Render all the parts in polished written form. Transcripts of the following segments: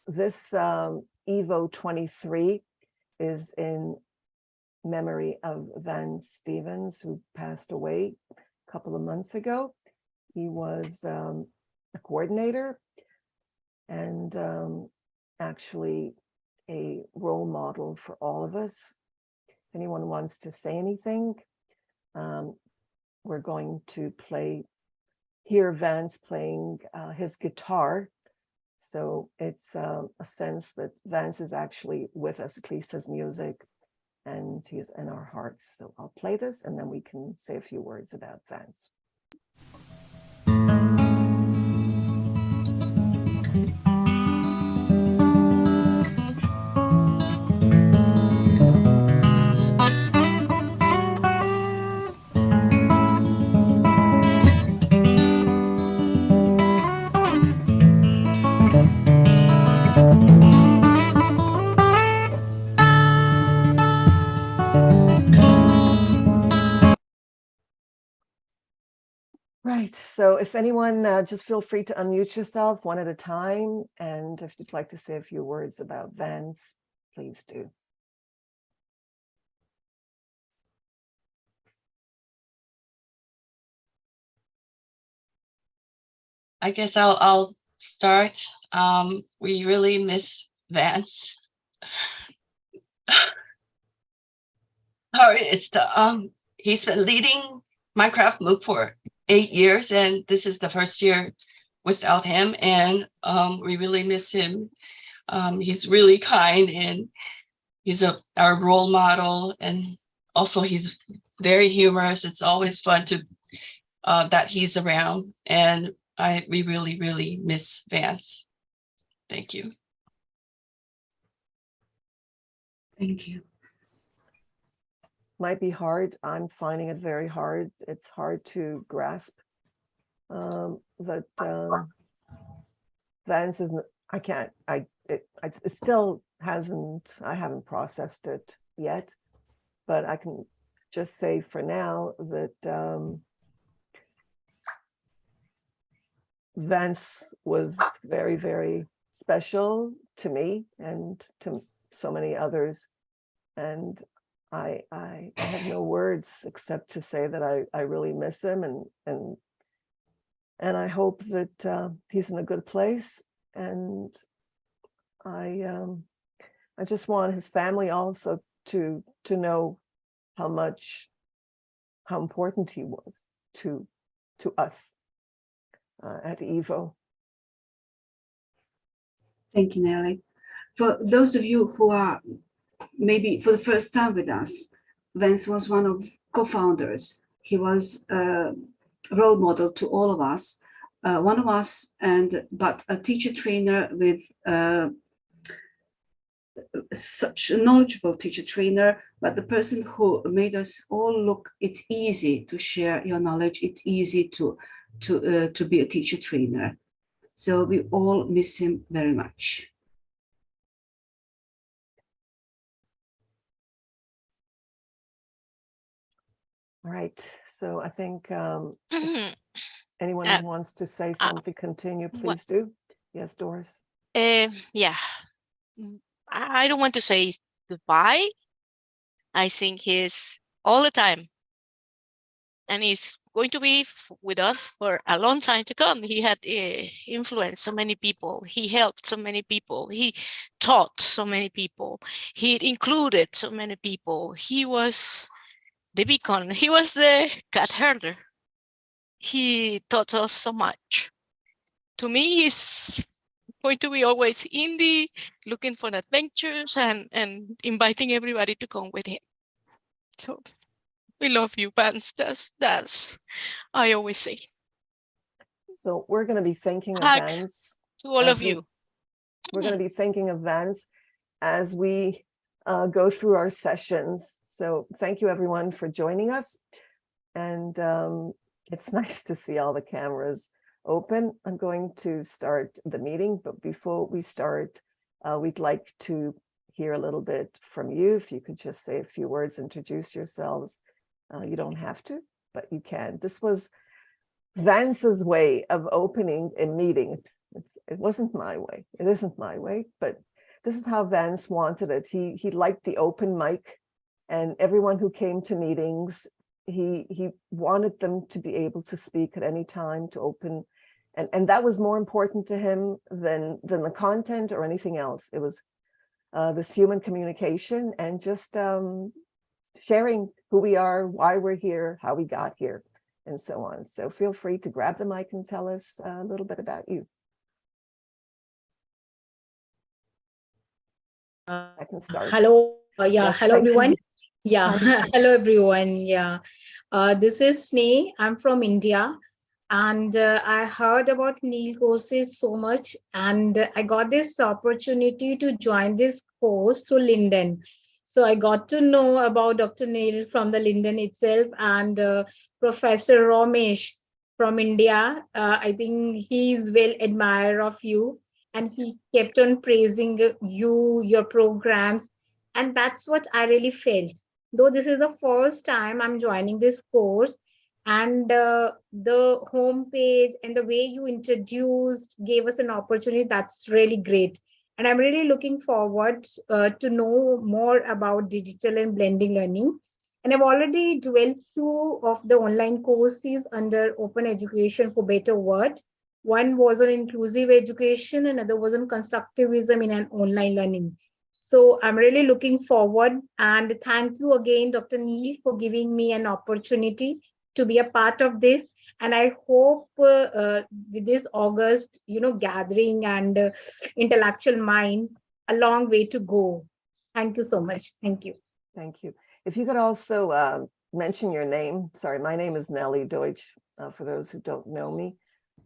this EVO23 is in memory of Van Stevens, who passed away a couple of months ago. He was a coordinator and actually a role model for all of us. If anyone wants to say anything, we're going to hear Vance playing his guitar. So it's a sense that Vance is actually with us, at least his music, and he's in our hearts. So I'll play this and then we can say a few words about Vance. Right, so if anyone, just feel free to unmute yourself one at a time, and if you'd like to say a few words about Vance, please do. I guess I'll start. We really miss Vance. It's the he's been leading Minecraft MOOC for 8 years, and this is the first year without him, and we really miss him. He's really kind, and he's our role model, and also he's very humorous. It's always fun to that he's around, and we really miss Vance. Thank you. Thank you. Might be hard. I'm finding it very hard. It's hard to grasp that Vance is. I can't. It still hasn't. I haven't processed it yet, but I can just say for now that Vance was very special to me and to so many others, and I have no words except to say that I really miss him, and I hope that he's in a good place, and I just want his family also to know how important he was to us at EVO. Thank you, Nelly. For those of you who are maybe for the first time with us, Vance was one of co-founders. He was a role model to all of us, one of us, but a teacher trainer with such a knowledgeable teacher trainer, but the person who made us all look, it's easy to share your knowledge. It's easy to be a teacher trainer. So we all miss him very much. All right, so I think anyone who wants to say something, continue, please do. Yes, Doris. Yeah, I don't want to say goodbye. I think he's all the time, and he's going to be with us for a long time to come. He had influenced so many people. He helped so many people. He taught so many people. He included so many people. He was the beacon. He was the cat herder. He taught us so much. To me, he's going to be always indie, looking for adventures and inviting everybody to come with him. So we love you, Vance. That's I always say. So we're going to be thinking of Vance to all of you. We're going to be thinking of Vance as we go through our sessions. So thank you everyone for joining us. And it's nice to see all the cameras open. I'm going to start the meeting, but before we start, we'd like to hear a little bit from you. If you could just say a few words, introduce yourselves. You don't have to, but you can. This was Vance's way of opening a meeting. It wasn't my way. It isn't my way, but this is how Vance wanted it. He liked the open mic, and everyone who came to meetings, he wanted them to be able to speak at any time, to open, and that was more important to him than the content or anything else. It was this human communication and just sharing who we are, why we're here, how we got here, and so on. So feel free to grab the mic and tell us a little bit about you. I can start. Hello, Yes, hello thank you. everyone. Yeah, Hi. hello everyone. Yeah, this is Sneh. I'm from India, and I heard about Neil courses so much, and I got this opportunity to join this course through LinkedIn. So I got to know about Dr. Neil from the LinkedIn itself, and Professor Ramesh from India. I think he's well admired of you, and he kept on praising you, your programs, and that's what I really felt. Though this is the first time I'm joining this course, and the homepage and the way you introduced gave us an opportunity, that's really great. And I'm really looking forward to know more about digital and blending learning. And I've already developed 2 of the online courses under Open Education for Better World. One was on inclusive education, another was on constructivism in an online learning. So I'm really looking forward, and thank you again, Dr. Neil, for giving me an opportunity to be a part of this. And I hope with this August, gathering and intellectual mind, a long way to go. Thank you so much. Thank you. Thank you. If you could also mention your name. Sorry, my name is Nellie Deutsch, for those who don't know me.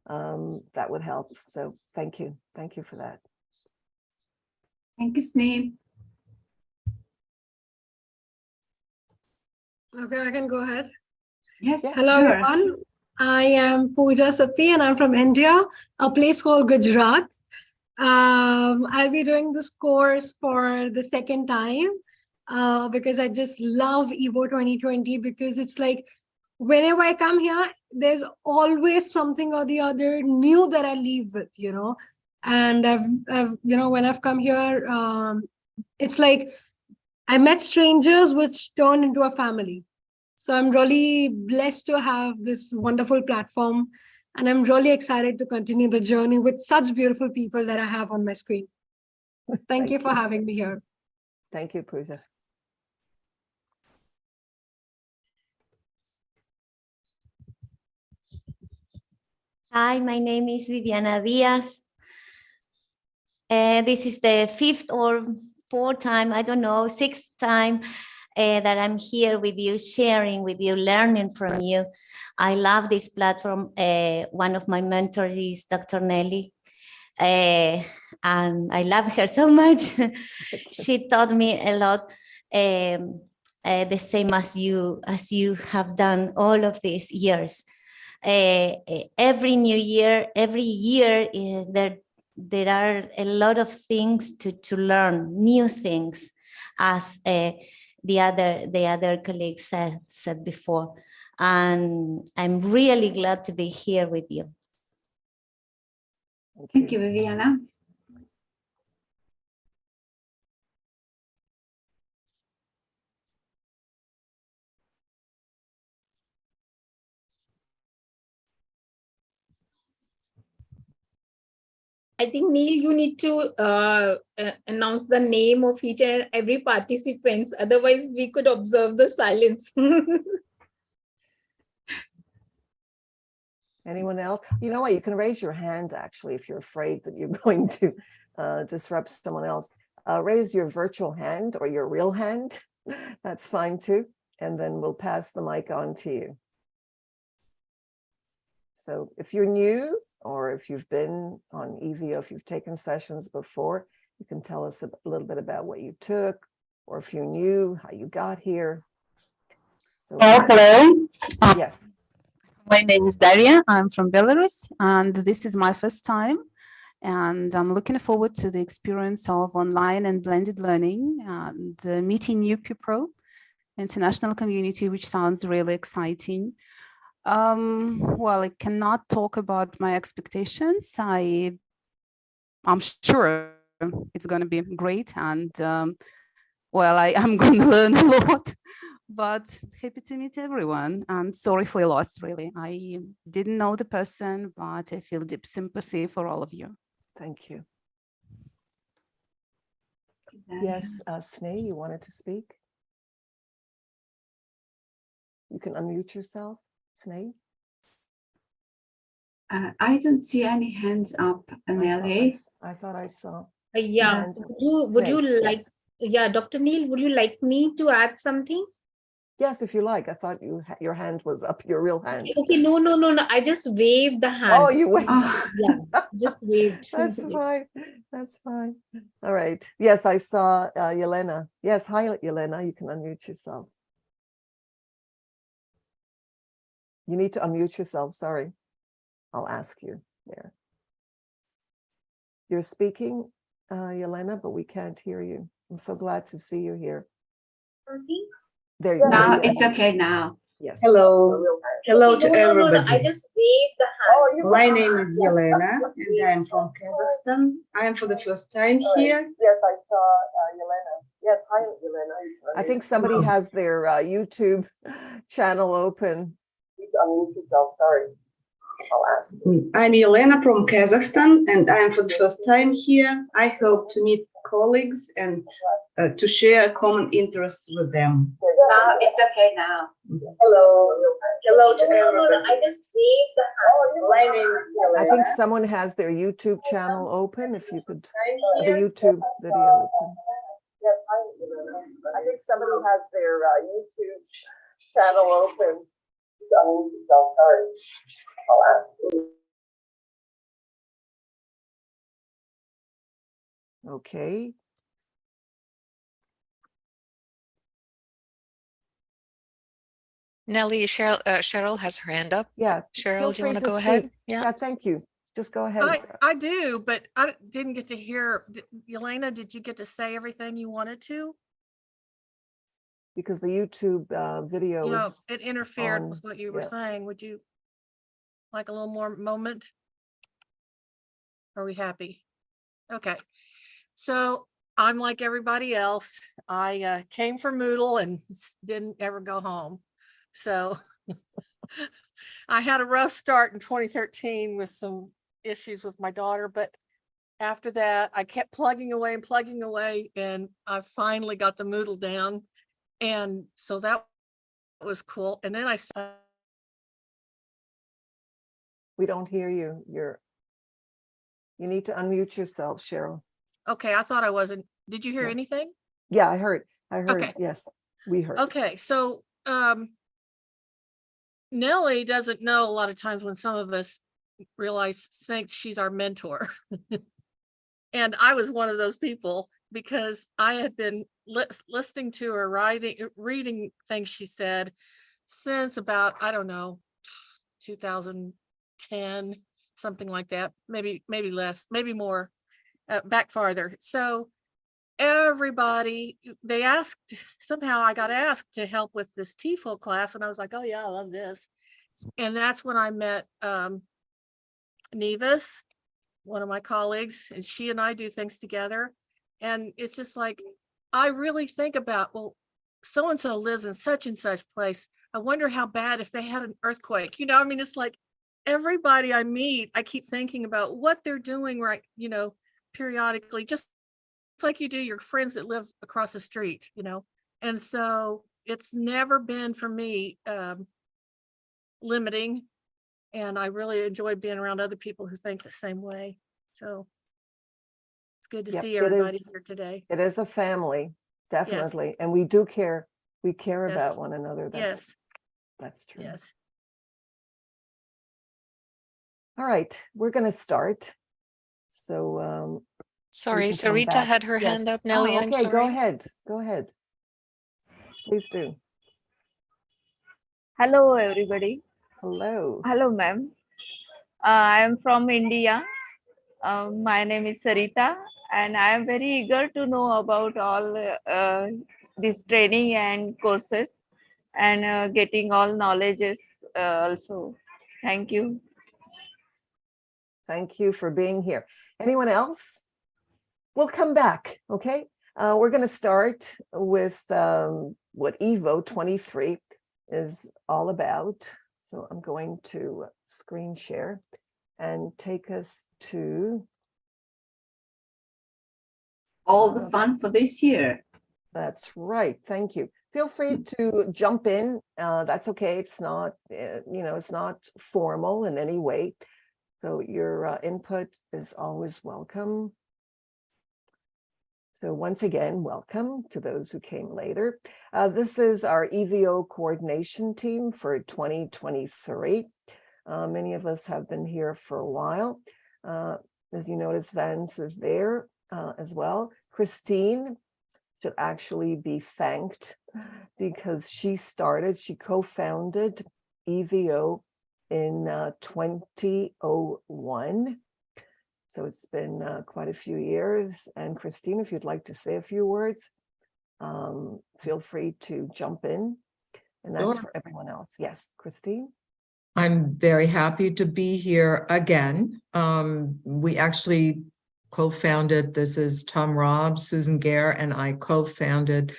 That would help. So thank you. Thank you for that. Thank you, Sneh. Okay, I can go ahead. Yes, Yes. Hello, sure. everyone. I am Pooja Sapti, and I'm from India, a place called Gujarat. I'll be doing this course for the second time because I just love EVO 2020, because it's like whenever I come here, there's always something or the other new that I leave with, And I've when I've come here, it's like I met strangers which turned into a family. So I'm really blessed to have this wonderful platform, and I'm really excited to continue the journey with such beautiful people that I have on my screen. Thank you for having me here. Thank you, Pooja. Hi, my name is Viviana Diaz. This is the 5th or 4th time, I don't know, 6th time that I'm here with you, sharing with you, learning from you. I love this platform. One of my mentors is Dr. Nelly. And I love her so much. She taught me a lot, the same as you have done all of these years. Every new year, every year, there are a lot of things to learn, new things, as the other colleagues said before. And I'm really glad to be here with you. Thank you, Viviana. I think, Neil, you need to announce the name of each and every participant. Otherwise, we could observe the silence. Anyone else? You know what? You can raise your hand, actually, if you're afraid that you're going to disrupt someone else. Raise your virtual hand or your real hand. That's fine too. And then we'll pass the mic on to you. So if you're new, or if you've been on EVO, if you've taken sessions before, you can tell us a little bit about what you took, or if you're new, how you got here. So, hello. Yes. My name is Daria. I'm from Belarus, and this is my first time. And I'm looking forward to the experience of online and blended learning and meeting new people, international community, which sounds really exciting. Well, I cannot talk about my expectations. I I'm sure it's going to be great. And well, I am going to learn a lot, but happy to meet everyone. And sorry for your loss, really. I didn't know the person, but I feel deep sympathy for all of you. Thank you. Yes, Sneh, you wanted to speak? You can unmute yourself, Sneh. I don't see any hands up, Nelly. I thought I saw. Yeah, And would you Sneh, like, yes. yeah, Dr. Neil, would you like me to add something? Yes, if you like. I thought your hand was up, your real hand. Okay, no, I just waved the hand. Oh, you waved. Yeah, just waved. That's fine. That's fine. All right. Yes, I saw Yelena. Yes, hi, Yelena. You can unmute yourself. You need to unmute yourself. Sorry. I'll ask you there. You're speaking, Yelena, but we can't hear you. I'm so glad to see you here. There you go. Now it's okay now. Yes. Hello. Hello to No, everybody. I just waved the hand. My name is Yelena and I'm from Kazakhstan. I am for the first time here. Yes, I saw Yelena. Yes, hi, Yelena. I think somebody has their YouTube channel open. You can unmute yourself. Sorry. I'll ask. I'm Yelena from Kazakhstan and I am for the first time here. I hope to meet colleagues and to share common interests with them. Now it's okay now. Hello. Hello to everybody. I just waved the hand. My name is Yelena. I think someone has their YouTube channel open. If you could, the YouTube video open. I think somebody has their YouTube channel open. Sorry. I'll ask. Okay. Nellie, Cheryl has her hand up. Yeah. Cheryl, do you want to go speak. ahead? Yeah, thank you. Just go ahead. I do, but I didn't get to hear. Yelena, did you get to say everything you wanted to? Because the YouTube video Yeah, is it interfered on, with what you were yeah. saying. Would you like a little more moment? Are we happy? Okay. So I'm like everybody else. I came from Moodle and didn't ever go home. So I had a rough start in 2013 with some issues with my daughter, but after that I kept plugging away, and I finally got the Moodle down. And so that was cool. And then We don't hear you. You need to unmute yourself, Cheryl. okay, I thought I wasn't. Did you hear Yeah. anything? Yeah, I heard. Okay. Yes, we heard. Okay, so Nellie doesn't know a lot of times when some of us thinks she's our mentor. And I was one of those people because I had been listening to her reading things she said since about, I don't know, 2010, something like that, maybe less, maybe more, back farther. So everybody, somehow I got asked to help with this TESOL class, and I was like, oh yeah, I love this. And that's when I met Nevis, one of my colleagues, and she and I do things together. And it's just like, I really think about, well, so-and-so lives in such and such place. I wonder how bad if they had an earthquake, I mean, it's like everybody I meet, I keep thinking about what they're doing right, periodically, just like you do your friends that live across the street, And so it's never been for me limiting. And I really enjoy being around other people who think the same way. So it's good to see everybody here today. It is a family, definitely. And we do care. We care about one another. Yes. That's true. Yes. All right, we're going to start. So sorry, can come Sarita back. had her hand up. Nellie, I'm okay, sorry. go ahead. Go ahead. Please do. Hello, everybody. Hello. Hello, ma'am. I am from India. My name is Sarita, and I am very eager to know about all this training and courses, and getting all knowledges also. Thank you. Thank you for being here. Anyone else? We'll come back, okay? We're going to start with what EVO23 is all about. So I'm going to screen share and take us to All the fun for this year. That's right. Thank you. Feel free to jump in. That's okay. It's not, it's not formal in any way. So your input is always welcome. So once again, welcome to those who came later. This is our EVO coordination team for 2023. Many of us have been here for a while. As you notice, Vance is there as well. Christine should actually be thanked because she co-founded EVO in 2001. So it's been quite a few years. And Christine, if you'd like to say a few words, feel free to jump in. And that's for everyone else. Yes, Christine. I'm very happy to be here again. We actually co-founded, this is Tom Robb, Susan Gare, and I co-founded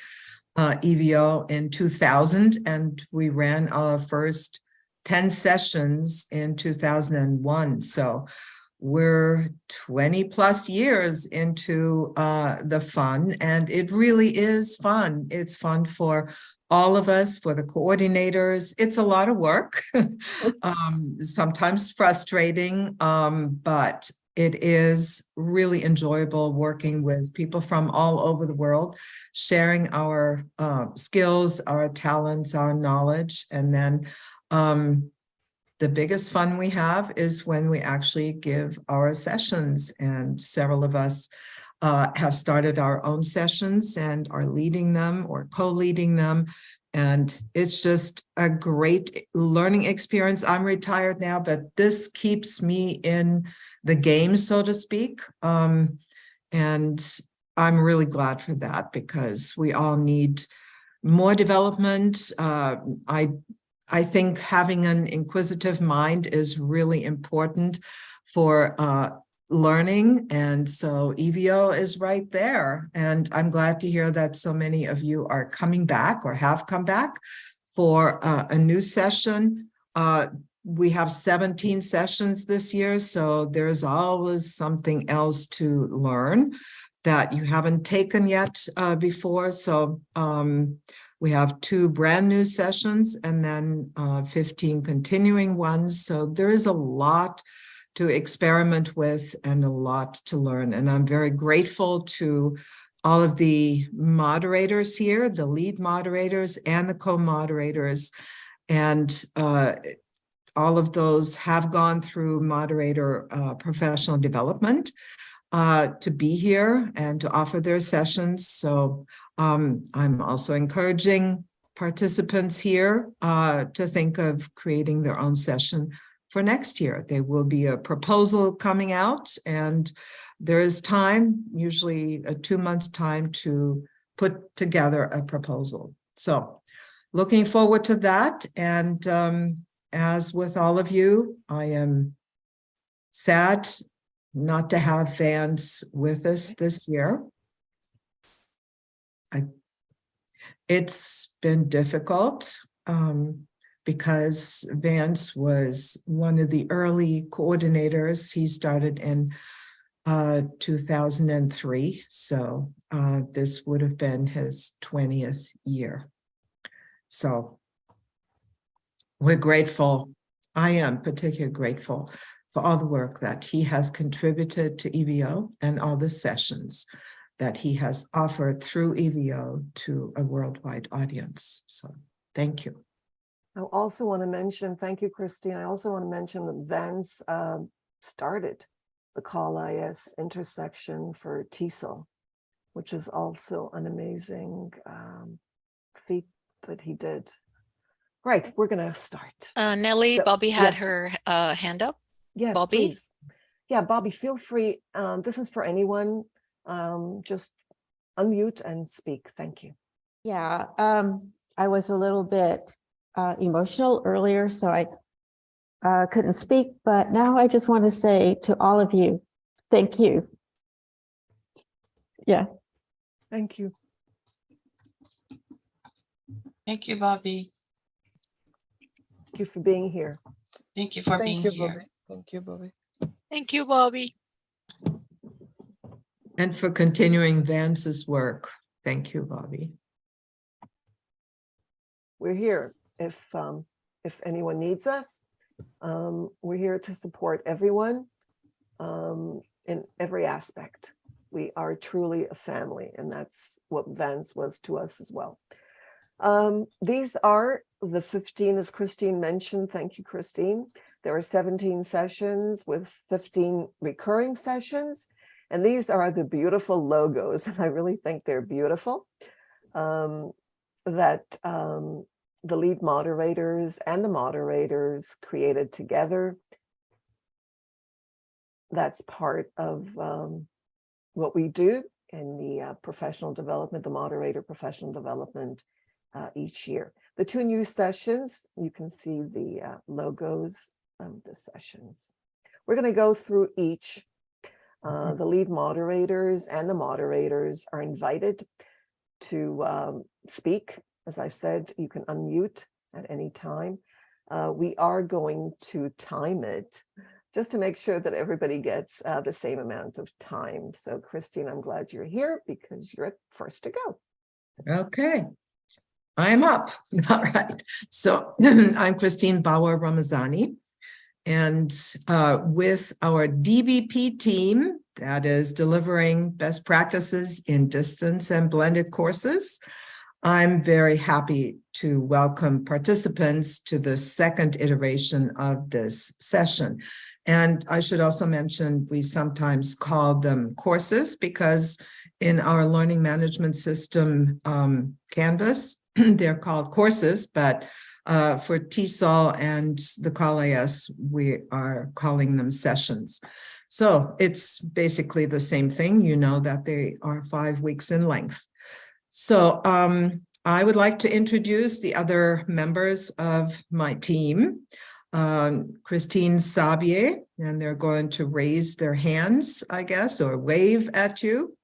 EVO in 2000, and we ran our first 10 sessions in 2001. So we're 20 plus years into the fun, and it really is fun. It's fun for all of us, for the coordinators. It's a lot of work, sometimes frustrating, but it is really enjoyable working with people from all over the world, sharing our skills, our talents, our knowledge. And then the biggest fun we have is when we actually give our sessions, and several of us have started our own sessions and are leading them or co-leading them. And it's just a great learning experience. I'm retired now, but this keeps me in the game, so to speak. And I'm really glad for that because we all need more development. I think having an inquisitive mind is really important for learning. And so EVO is right there. And I'm glad to hear that so many of you are coming back or have come back for a new session. We have 17 sessions this year, so there's always something else to learn that you haven't taken yet before. So we have 2 brand new sessions and then 15 continuing ones. So there is a lot to experiment with and a lot to learn. And I'm very grateful to all of the moderators here, the lead moderators and the co-moderators. And all of those have gone through moderator professional development to be here and to offer their sessions. So I'm also encouraging participants here to think of creating their own session for next year. There will be a proposal coming out, and there is time, usually a 2-month time, to put together a proposal. So looking forward to that. And as with all of you, I am sad not to have Vance with us this year. It's been difficult because Vance was one of the early coordinators. He started in 2003, so this would have been his 20th year. So we're grateful. I am particularly grateful for all the work that he has contributed to EVO and all the sessions that he has offered through EVO to a worldwide audience. So thank you. I also want to mention, thank you, Christine. I also want to mention that Vance started the Call IS intersection for TESOL, which is also an amazing feat that he did. Right, we're going to start. Nellie, So, Bobby had yes. her hand up. Yes, Bobby? please. Yeah, Bobby, feel free. This is for anyone. Just unmute and speak. Thank you. Yeah, I was a little bit emotional earlier, so I couldn't speak, but now I just want to say to all of you, Thank you. Yeah. Thank you. Thank you, Bobby. Thank you for being here. Thank you for being here. Bobby. Thank you, Bobby. Thank you, Bobby. And for continuing Vance's work. Thank you, Bobby. We're here if anyone needs us. We're here to support everyone in every aspect. We are truly a family, and that's what Vance was to us as well. These are the 15, as Christine mentioned. Thank you, Christine. There are 17 sessions with 15 recurring sessions, and these are the beautiful logos, and I really think they're beautiful, that the lead moderators and the moderators created together. That's part of what we do in the professional development, the moderator professional development each year. The 2 new sessions, you can see the logos of the sessions. We're going to go through each. The lead moderators and the moderators are invited to speak. As I said, you can unmute at any time. We are going to time it just to make sure that everybody gets the same amount of time. So Christine, I'm glad you're here because you're first to go. Okay. I'm up. All right. So I'm Christine Bauer-Ramazani. And with our DBP team that is delivering best practices in distance and blended courses, I'm very happy to welcome participants to the second iteration of this session. And I should also mention, we sometimes call them courses because in our learning management system, Canvas, they're called courses, but for TESOL and the CALAS, we are calling them sessions. So it's basically the same thing. You know that they are 5 weeks in length. So I would like to introduce the other members of my team. Christine Sabier, and they're going to raise their hands, I guess, or wave at you.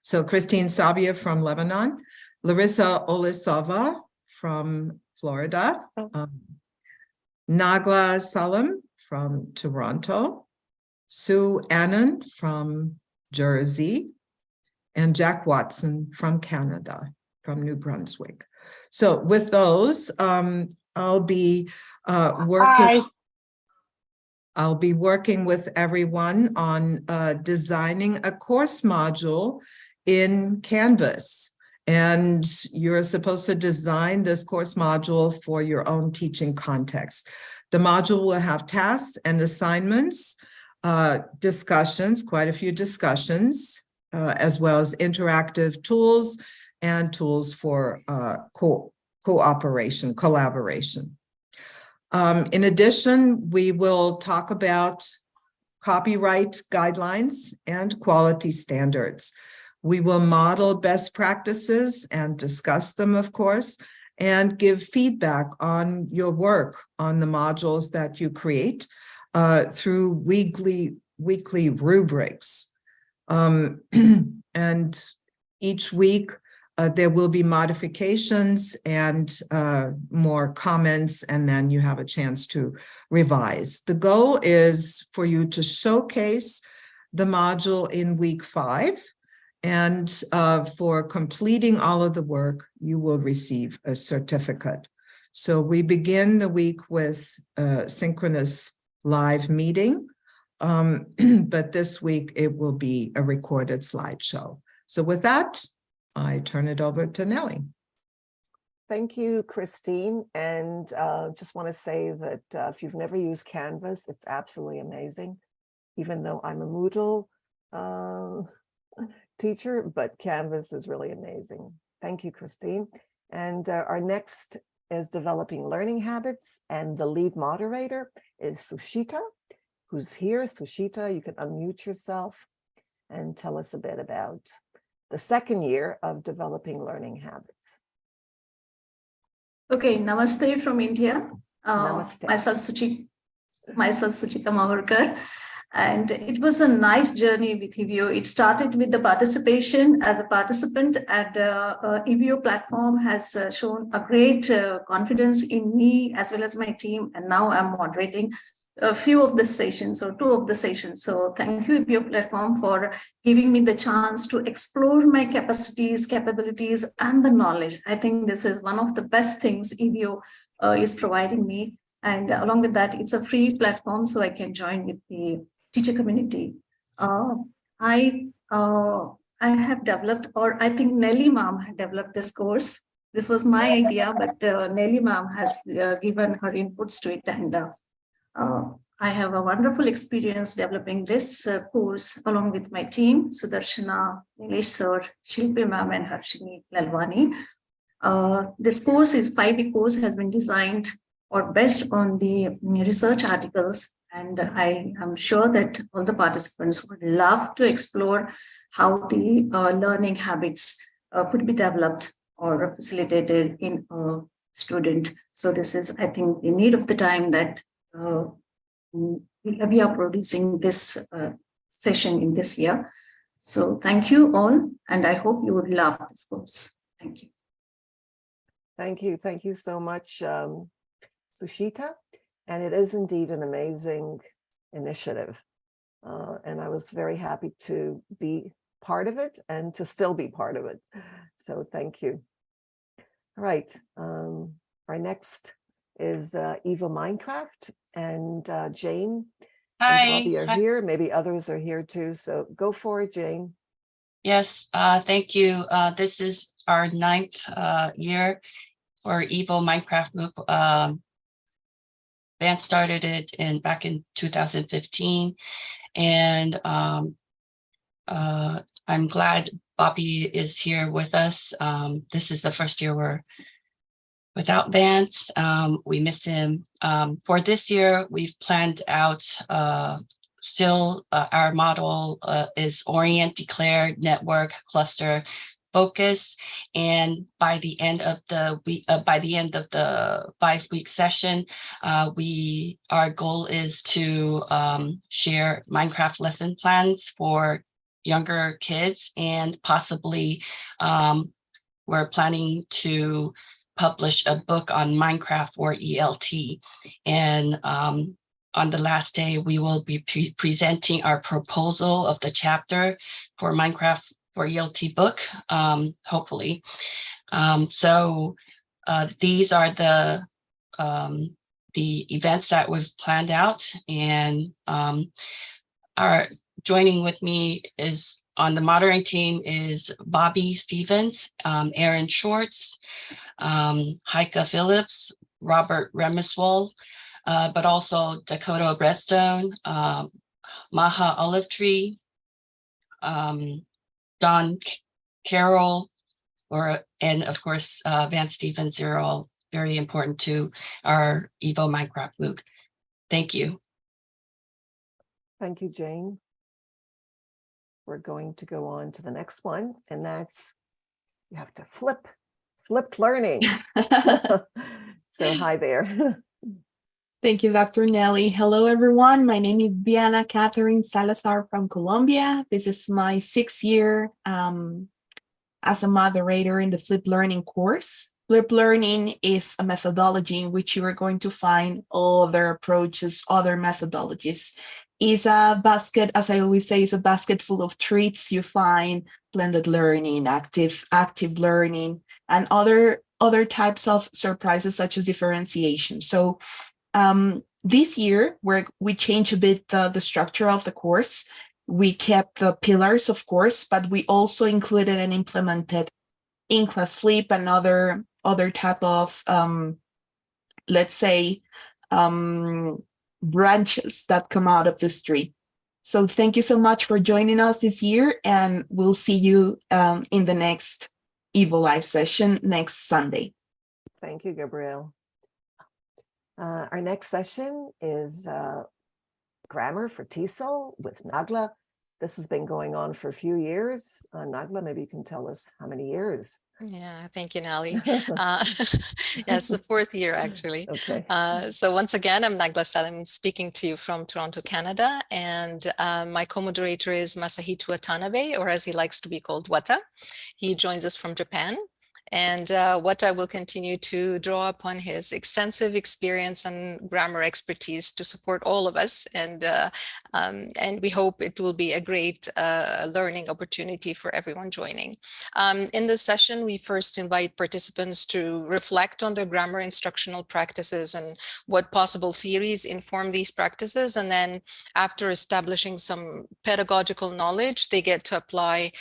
So Christine Sabier from Lebanon, Larissa Olisova from Florida, Nagla Salam from Toronto, Sue Annan from Jersey, and Jack Watson from Canada, from New Brunswick. So with those, I'll be working with everyone on designing a course module in Canvas. And you're supposed to design this course module for your own teaching context. The module will have tasks and assignments, discussions, quite a few discussions, as well as interactive tools and tools for cooperation, collaboration. In addition, we will talk about copyright guidelines and quality standards. We will model best practices and discuss them, of course, and give feedback on your work on the modules that you create through weekly rubrics. And each week, there will be modifications and more comments, and then you have a chance to revise. The goal is for you to showcase the module in week 5, and for completing all of the work, you will receive a certificate. So we begin the week with a synchronous live meeting, but this week it will be a recorded slideshow. So with that, I turn it over to Nellie. Thank you, Christine. And just want to say that if you've never used Canvas, it's absolutely amazing. Even though I'm a Moodle teacher, but Canvas is really amazing. Thank you, Christine. And our next is developing learning habits, and the lead moderator is Sushita, who's here. Sushita, you can unmute yourself and tell us a bit about the second year of developing learning habits. Okay, namaste from India. Namaste. Myself Suchita Mavarkar. And it was a nice journey with EVO. It started with the participation as a participant, and EVO platform has shown a great confidence in me as well as my team. And now I'm moderating a few of the sessions or 2 of the sessions. So thank you, EVO platform, for giving me the chance to explore my capacities, capabilities, and the knowledge. I think this is one of the best things EVO is providing me. And along with that, it's a free platform, so I can join with the teacher community. I have developed, or I think Nelly ma'am had developed this course. This was my idea, but Nelly ma'am has given her inputs to it, and I have a wonderful experience developing this course along with my team, Sudarshana, Nilesh sir, Shilpi ma'am, and Harshini Lalwani. This course is 5-week course, has been designed or based on the research articles. And I am sure that all the participants would love to explore how the learning habits could be developed or facilitated in a student. So this is, I think, the need of the time that we are producing this session in this year. So thank you all, and I hope you would love this course. Thank you. Thank you. Thank you so much, Sushita. And it is indeed an amazing initiative. And I was very happy to be part of it and to still be part of it. So thank you. All right. Our next is EVO Minecraft, and Jane and Bobby are here. Maybe others are here too. So go for it, Jane. Yes, thank you. This is our 9th year for EVO Minecraft MOOC. Vance started it back in 2015, and I'm glad Bobby is here with us. This is the first year we're without Vance. We miss him. For this year, we've planned out still our model is orient, declare, network, cluster, focus, and by the end of the week, by the end of the 5-week session, our goal is to share Minecraft lesson plans for younger kids, and possibly we're planning to publish a book on Minecraft for ELT. And on the last day, we will be presenting our proposal of the chapter for Minecraft for ELT book, hopefully. So these are the events that we've planned out, and joining with me is on the moderating team is Bobby Stevens, Aaron Schwartz, Heike Phillips, Robert Remiswald, but also Dakota Redstone, Maha Olivetree, Don Carroll, and of course, Vance Stevens. They're all very important to our EVO Minecraft MOOC. Thank you. Thank you, Jane. We're going to go on to the next one, and that's, you have to flipped learning. So hi there. Thank you, Dr. Nelly. Hello, everyone. My name is Diana Catherine Salazar from Colombia. This is my 6th year as a moderator in the Flip Learning course. Flip Learning is a methodology in which you are going to find other approaches, other methodologies. It's a basket, as I always say, is a basket full of treats. You find blended learning, active learning, and other types of surprises such as differentiation. So this year, we changed a bit the structure of the course. We kept the pillars, of course, but we also included and implemented in-class flip and other type of, let's say, branches that come out of the street. So thank you so much for joining us this year, and we'll see you in the next EVO Live session next Sunday. Thank you, Gabrielle. Our next session is grammar for TESOL with Nagla. this has been going on for a few years. Nagla, maybe you can tell us how many years. Yeah, thank you, Nelly. Yeah, it's the 4th year actually. Okay. So once again, I'm Nagla Salim speaking to you from Toronto, Canada, and my co-moderator is Masahito Watanabe, or as he likes to be called, Wata. He joins us from Japan. And Wata will continue to draw upon his extensive experience and grammar expertise to support all of us. And we hope it will be a great learning opportunity for everyone joining. In this session, we first invite participants to reflect on their grammar instructional practices and what possible theories inform these practices. And then after establishing some pedagogical knowledge, they get to apply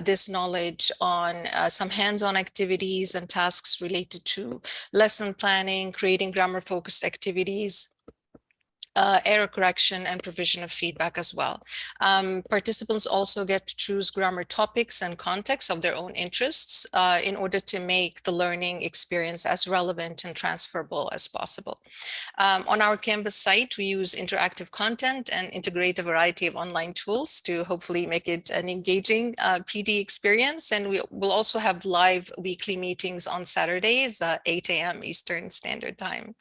this knowledge on some hands-on activities and tasks related to lesson planning, creating grammar-focused activities, error correction, and provision of feedback as well. Participants also get to choose grammar topics and contexts of their own interests in order to make the learning experience as relevant and transferable as possible. On our Canvas site, we use interactive content and integrate a variety of online tools to hopefully make it an engaging PD experience. And we will also have live weekly meetings on Saturdays, 8 a.m. Eastern Standard Time.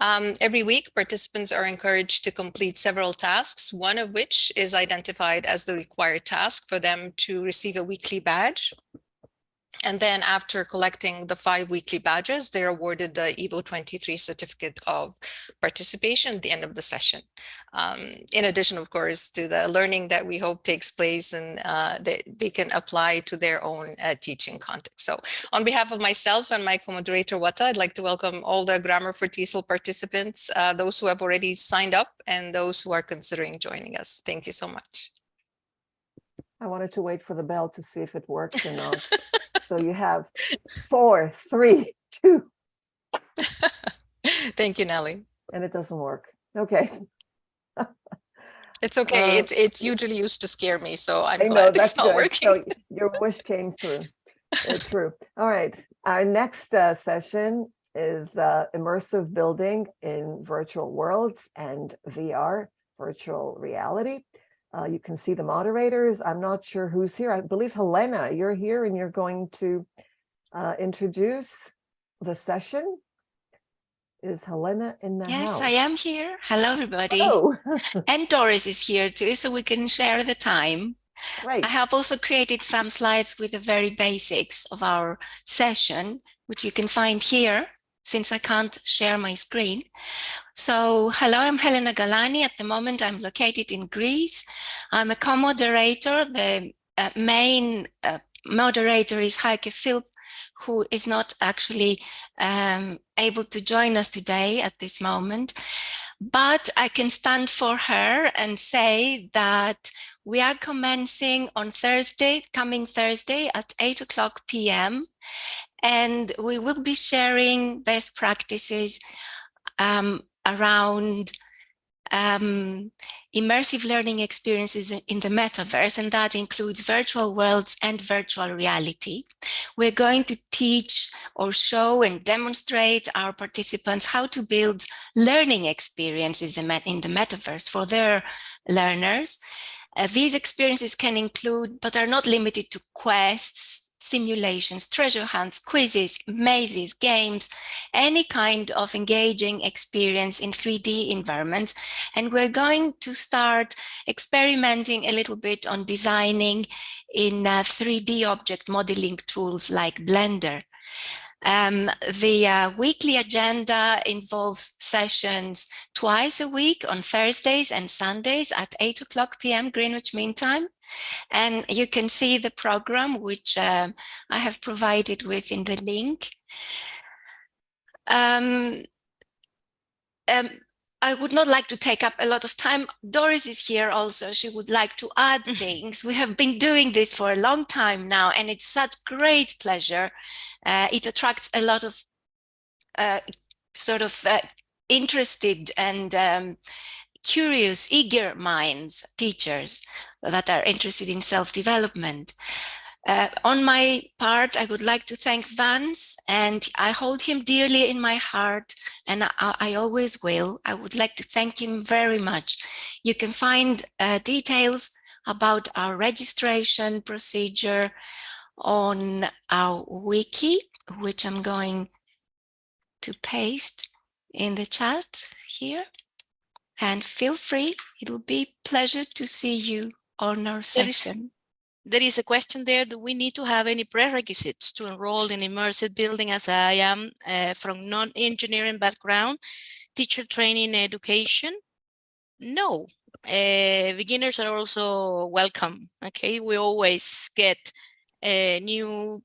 Every week, participants are encouraged to complete several tasks, one of which is identified as the required task for them to receive a weekly badge. And then after collecting the 5 weekly badges, they're awarded the EVO23 certificate of participation at the end of the session. In addition, of course, to the learning that we hope takes place and they can apply to their own teaching context. So on behalf of myself and my co-moderator Wata, I'd like to welcome all the Grammar for TESOL participants, those who have already signed up and those who are considering joining us. Thank you so much. I wanted to wait for the bell to see if it works or not. So you have 4, 3, 2. Thank you, Nelly. And it doesn't work. Okay. It's okay. It's usually used to scare me, so I'm glad it's not working. So your wish came through. True. All right. Our next session is immersive building in virtual worlds and VR, virtual reality. You can see the moderators. I'm not sure who's here. I believe Helena, you're here and you're going to introduce the session. Is Helena in the house? Yes, I am here. Hello, everybody. Oh. And Doris is here too, so we can share the time. Great. I have also created some slides with the very basics of our session, which you can find here, since I can't share my screen. So, hello, I'm Helena Galani. At the moment, I'm located in Greece. I'm a co-moderator. The main moderator is Heike Philp, who is not actually able to join us today at this moment. But I can stand for her and say that we are commencing on Thursday, coming Thursday at 8:00 p.m. And we will be sharing best practices around immersive learning experiences in the metaverse, and that includes virtual worlds and virtual reality. We're going to teach or show and demonstrate our participants how to build learning experiences in the metaverse for their learners. These experiences can include, but are not limited to, quests, simulations, treasure hunts, quizzes, mazes, games, any kind of engaging experience in 3D environments. And we're going to start experimenting a little bit on designing in 3D object modeling tools like Blender. The weekly agenda involves sessions twice a week on Thursdays and Sundays at 8:00 p.m. Greenwich Mean Time. And you can see the program, which I have provided with in the link. I would not like to take up a lot of time. Doris is here also. She would like to add things. We have been doing this for a long time now, and it's such great pleasure. It attracts a lot of interested and curious, eager minds, teachers that are interested in self-development. On my part, I would like to thank Vance, and I hold him dearly in my heart, and I always will. I would like to thank him very much. You can find details about our registration procedure on our wiki, which I'm going to paste in the chat here. And feel free, it will be a pleasure to see you on our session. There is a question there. Do we need to have any prerequisites to enroll in immersive building, as I am from non-engineering background, teacher training education? No, beginners are also welcome. Okay, we always get new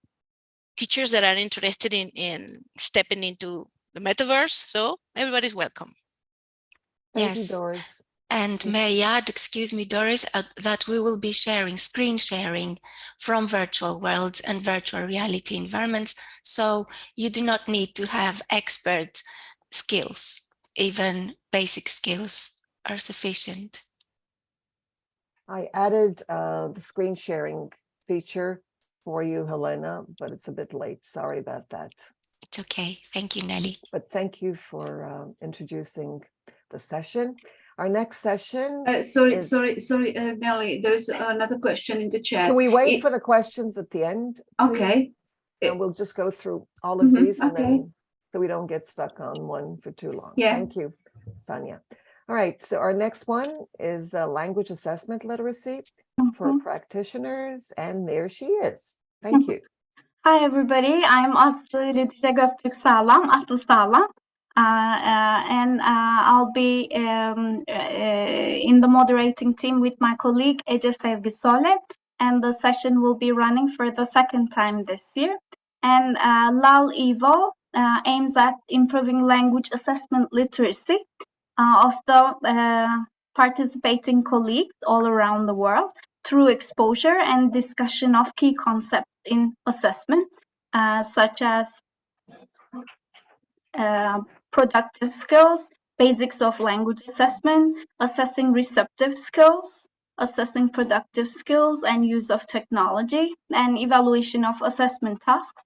teachers that are interested in stepping into the metaverse. So everybody's welcome. Thank you, Yes. Doris. And may I add, excuse me, Doris, that we will be sharing screen sharing from virtual worlds and virtual reality environments. So you do not need to have expert skills. Even basic skills are sufficient. I added the screen sharing feature for you, Helena, but it's a bit late. Sorry about that. It's okay. Thank you, Nelly. But thank you for introducing the session. Our next session. Sorry, Nelly. There is another question in the chat. Can we wait for the questions at the end? Okay. And we'll just go through all of these, and then so we don't get stuck on one for too long. Yeah. Thank you, Sonia. All right. So our next one is language assessment literacy for practitioners, and there she is. Thank you. Hi everybody, I'm Aslı Redize Göktürk Sağlam, Aslı Sağlam. And I'll be in the moderating team with my colleague Ece Sevgi Sole, and the session will be running for the second time this year. And LAL EVO aims at improving language assessment literacy of the participating colleagues all around the world through exposure and discussion of key concepts in assessment, such as productive skills, basics of language assessment, assessing receptive skills, assessing productive skills and use of technology, and evaluation of assessment tasks.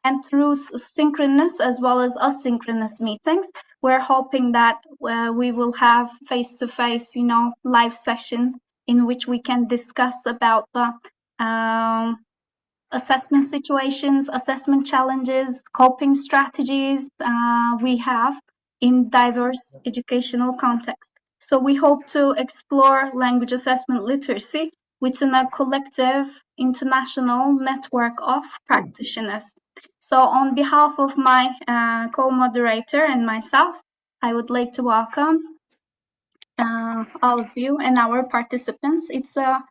And through synchronous as well as asynchronous meetings, we're hoping that we will have face-to-face, live sessions in which we can discuss about the assessment situations, assessment challenges, coping strategies we have in diverse educational contexts. So we hope to explore language assessment literacy within a collective international network of practitioners. So on behalf of my co-moderator and myself, I would like to welcome all of you and our participants. It's a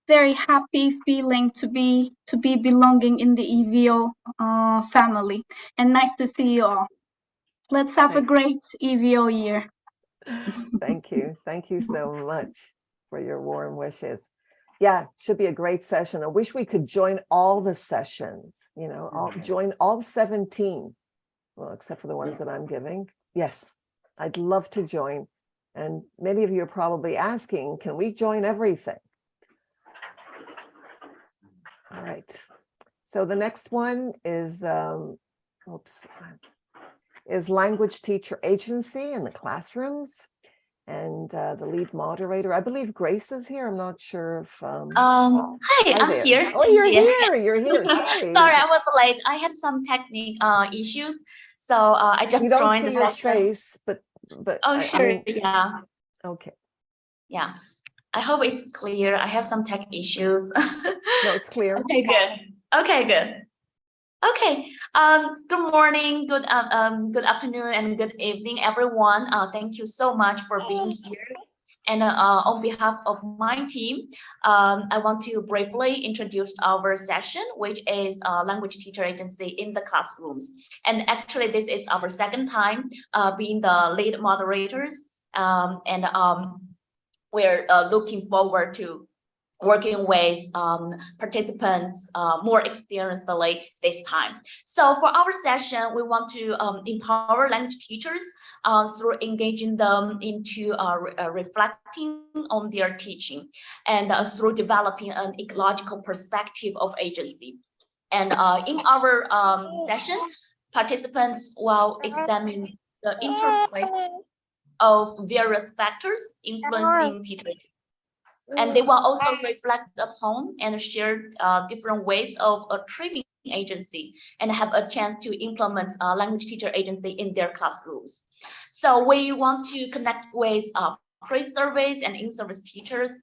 very happy feeling to be belonging in the EVO family, and nice to see you all. Let's have a great EVO year. Thank you so much for your warm wishes. Yeah, should be a great session. I wish we could join all the sessions, join all 17, well, except for the ones that I'm giving. Yes, I'd love to join. And many of you are probably asking, can we join everything? All right. So the next one is, language teacher agency in the classrooms. And the lead moderator, I believe Grace is here. I'm not sure if. Hi, I'm there. here. Oh, you're Yeah. here. You're here. Sorry. Sorry, I was late. I had some technical issues, so I just You don't joined see the your session. face, but. Oh, sure. Yeah. Okay. Yeah. I hope it's clear. I have some tech issues. No, it's clear. Okay, good. Okay, good. Okay. Good morning, good afternoon, and good evening, everyone. Thank you so much for being here. And on behalf of my team, I want to briefly introduce our session, which is language teacher agency in the classrooms. And actually, this is our second time being the lead moderators. We're looking forward to working with participants more experiencedly this time. So for our session, we want to empower language teachers through engaging them into reflecting on their teaching, and through developing an ecological perspective of agency. And in our session, participants will examine the interplay of various factors influencing teacher. And they will also reflect upon and share different ways of training agency and have a chance to implement language teacher agency in their classrooms. So we want to connect with pre-service and in-service teachers,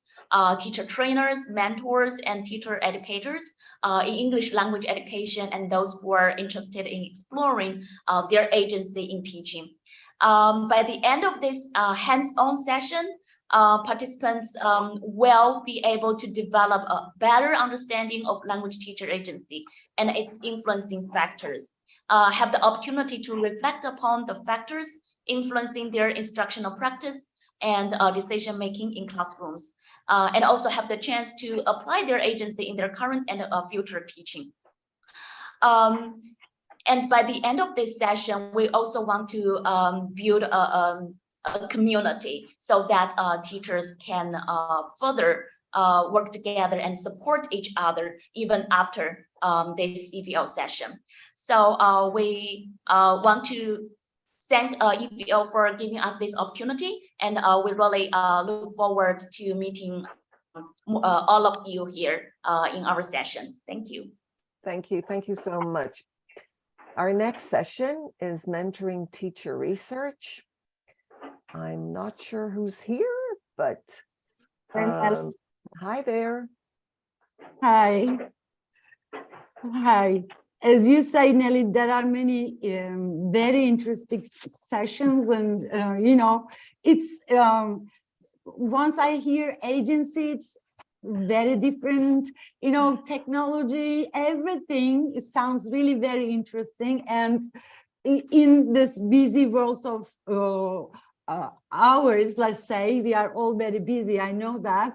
teacher trainers, mentors, and teacher educators in English language education, and those who are interested in exploring their agency in teaching. By the end of this hands-on session, participants will be able to develop a better understanding of language teacher agency and its influencing factors, have the opportunity to reflect upon the factors influencing their instructional practice and decision-making in classrooms, and also have the chance to apply their agency in their current and future teaching. And by the end of this session, we also want to build a community so that teachers can further work together and support each other even after this EVO session. So we want to thank EVO for giving us this opportunity, and we really look forward to meeting all of you here in our session. Thank you. Thank you. Thank you so much. Our next session is mentoring teacher research. I'm not sure who's here, but hi there. Hi. Hi. As you say, Nelly, there are many very interesting sessions, and you know, it's once I hear agency, it's very different, you know, technology, everything sounds really very interesting. And in this busy world of hours, let's say, we are all very busy, I know that.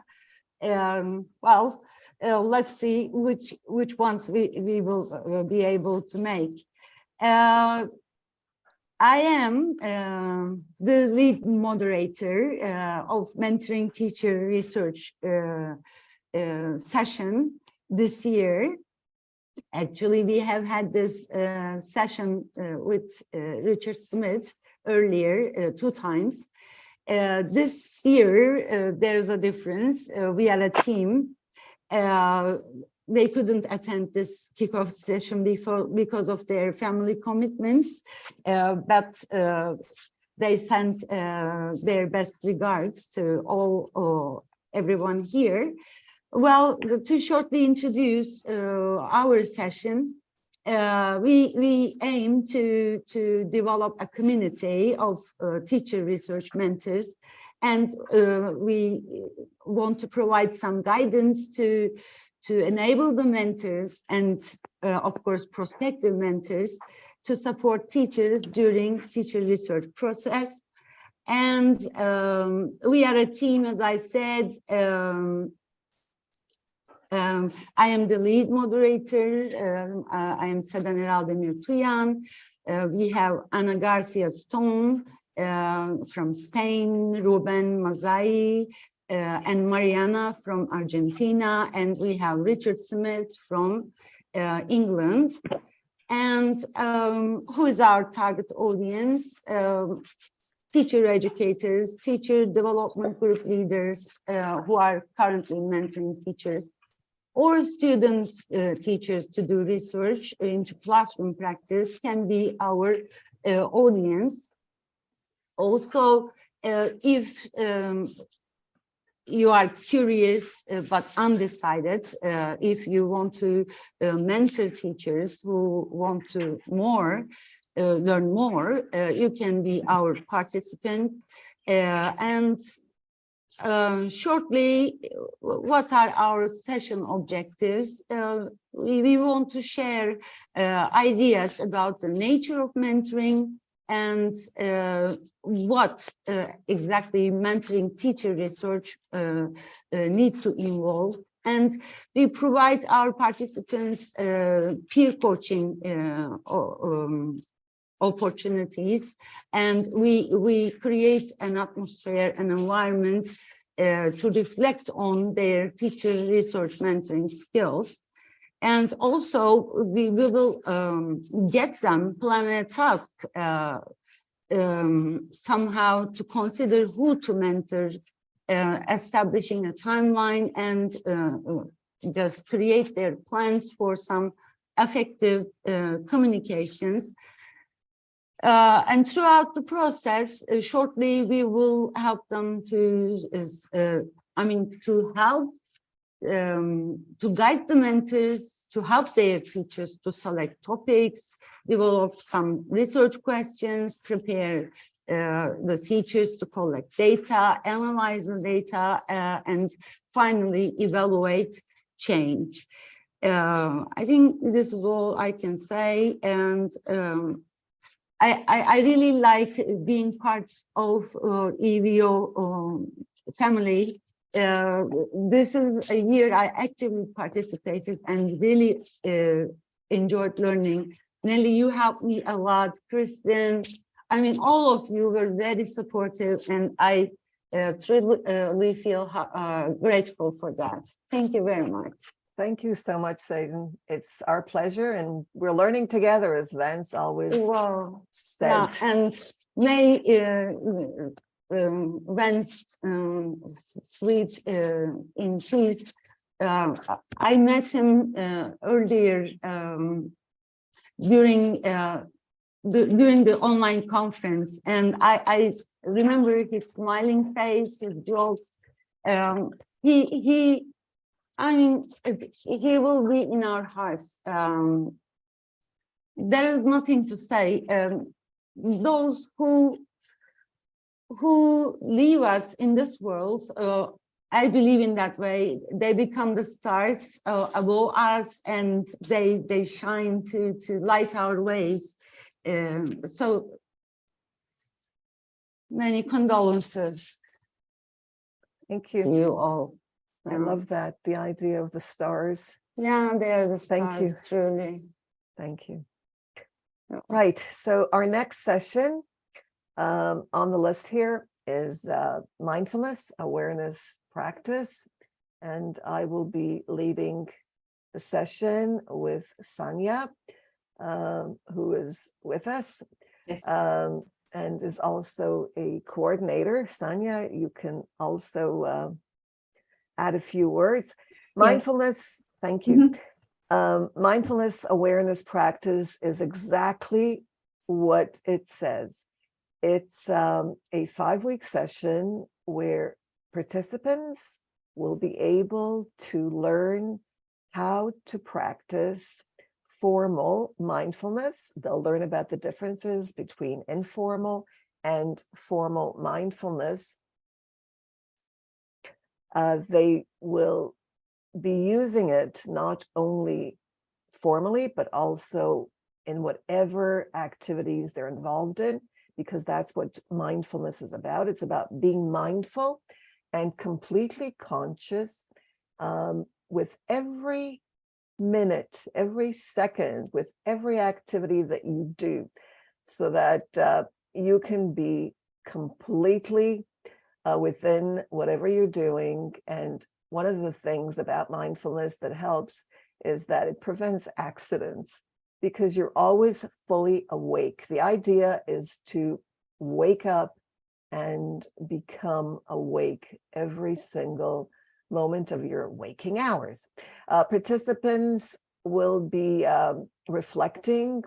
Well, let's see which ones we will be able to make. I am the lead moderator of mentoring teacher research session this year. Actually, we have had this session with Richard Smith earlier 2 times. This year, there's a difference. We are a team. They couldn't attend this kickoff session before because of their family commitments, but they sent their best regards to everyone here. Well, to shortly introduce our session, we aim to develop a community of teacher research mentors, and we want to provide some guidance to enable the mentors and of course prospective mentors to support teachers during teacher research process. And we are a team, as I said. I am the lead moderator. I am Sedan Eraldemir Tuyan. We have Ana Garcia Stone from Spain, Ruben Mazai, and Mariana from Argentina, and we have Richard Smith from England. And who is our target audience? Teacher educators, teacher development group leaders who are currently mentoring teachers, or student teachers to do research into classroom practice can be our audience. Also, if you are curious but undecided, if you want to mentor teachers who want to learn more, you can be our participant. And shortly, what are our session objectives? We want to share ideas about the nature of mentoring and what exactly mentoring teacher research need to involve. And we provide our participants peer coaching opportunities, and we create an atmosphere, an environment to reflect on their teacher research mentoring skills. And also we will get them plan a task somehow to consider who to mentor establishing a timeline and just create their plans for some effective communications. And throughout the process, shortly, we will help them to, to help, to guide the mentors, to help their teachers to select topics, develop some research questions, prepare the teachers to collect data, analyze the data, and finally evaluate change. I think this is all I can say, and I really like being part of EVO family. This is a year I actively participated and really enjoyed learning. Nelly, you helped me a lot. Kristen, I mean, all of you were very supportive, and I truly feel grateful for that. Thank you very much. Thank you so much, Satan. It's our pleasure, and we're learning together, as Vance always said. Yeah, and may Vance sleep in peace. I met him earlier during the online conference, and I remember his smiling face, his jokes. I mean, he will be in our hearts. There is nothing to say. Those who leave us in this world, I believe in that way. They become the stars above us, and they shine to light our ways. So many condolences. Thank you. To you all. I love that, the idea of the stars. Yeah, they are the stars. Thank you. Truly. Thank you. Right, so our next session on the list here is mindfulness awareness practice, and I will be leading the session with Sanya, who is with us. Yes. And is also a coordinator. Sanya, you can also add a few words. Mindfulness, thank you. Mindfulness awareness practice is exactly what it says. It's a 5-week session where participants will be able to learn how to practice formal mindfulness. They'll learn about the differences between informal and formal mindfulness. They will be using it not only formally, but also in whatever activities they're involved in, because that's what mindfulness is about. It's about being mindful and completely conscious with every minute, every second, with every activity that you do, so that you can be completely within whatever you're doing. And one of the things about mindfulness that helps is that it prevents accidents, because you're always fully awake. The idea is to wake up and become awake every single moment of your waking hours. Participants will be reflecting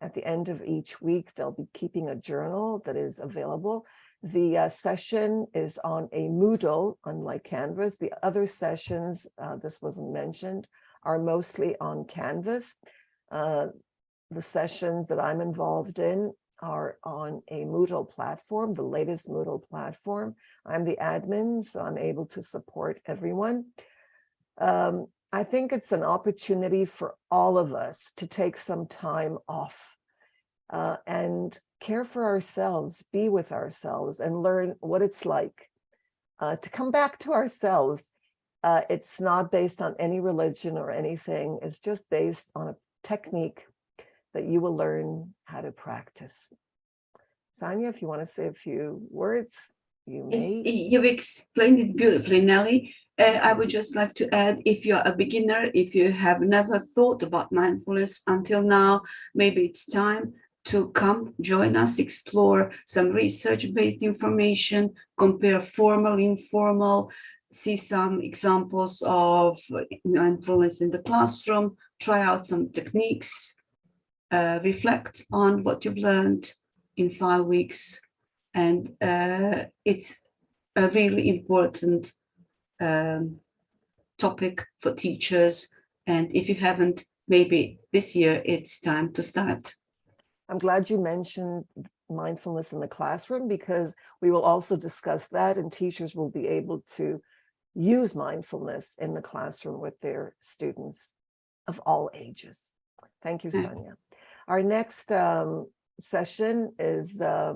at the end of each week. They'll be keeping a journal that is available. The session is on a Moodle, unlike Canvas. The other sessions, this wasn't mentioned, are mostly on Canvas. The sessions that I'm involved in are on a Moodle platform, the latest Moodle platform. I'm the admin, so I'm able to support everyone. I think it's an opportunity for all of us to take some time off and care for ourselves, be with ourselves, and learn what it's like to come back to ourselves. It's not based on any religion or anything. It's just based on a technique that you will learn how to practice. Sanya, if you want to say a few words, you may. You've explained it beautifully, Nelly. I would just like to add, if you're a beginner, if you have never thought about mindfulness until now, maybe it's time. to come join us, explore some research-based information, compare formal, informal, see some examples of mindfulness in the classroom, try out some techniques, reflect on what you've learned in 5 weeks. And it's a really important topic for teachers. And if you haven't, maybe this year it's time to start. I'm glad you mentioned mindfulness in the classroom, because we will also discuss that, and teachers will be able to use mindfulness in the classroom with their students of all ages. Thank you, Sonia. Our next session is a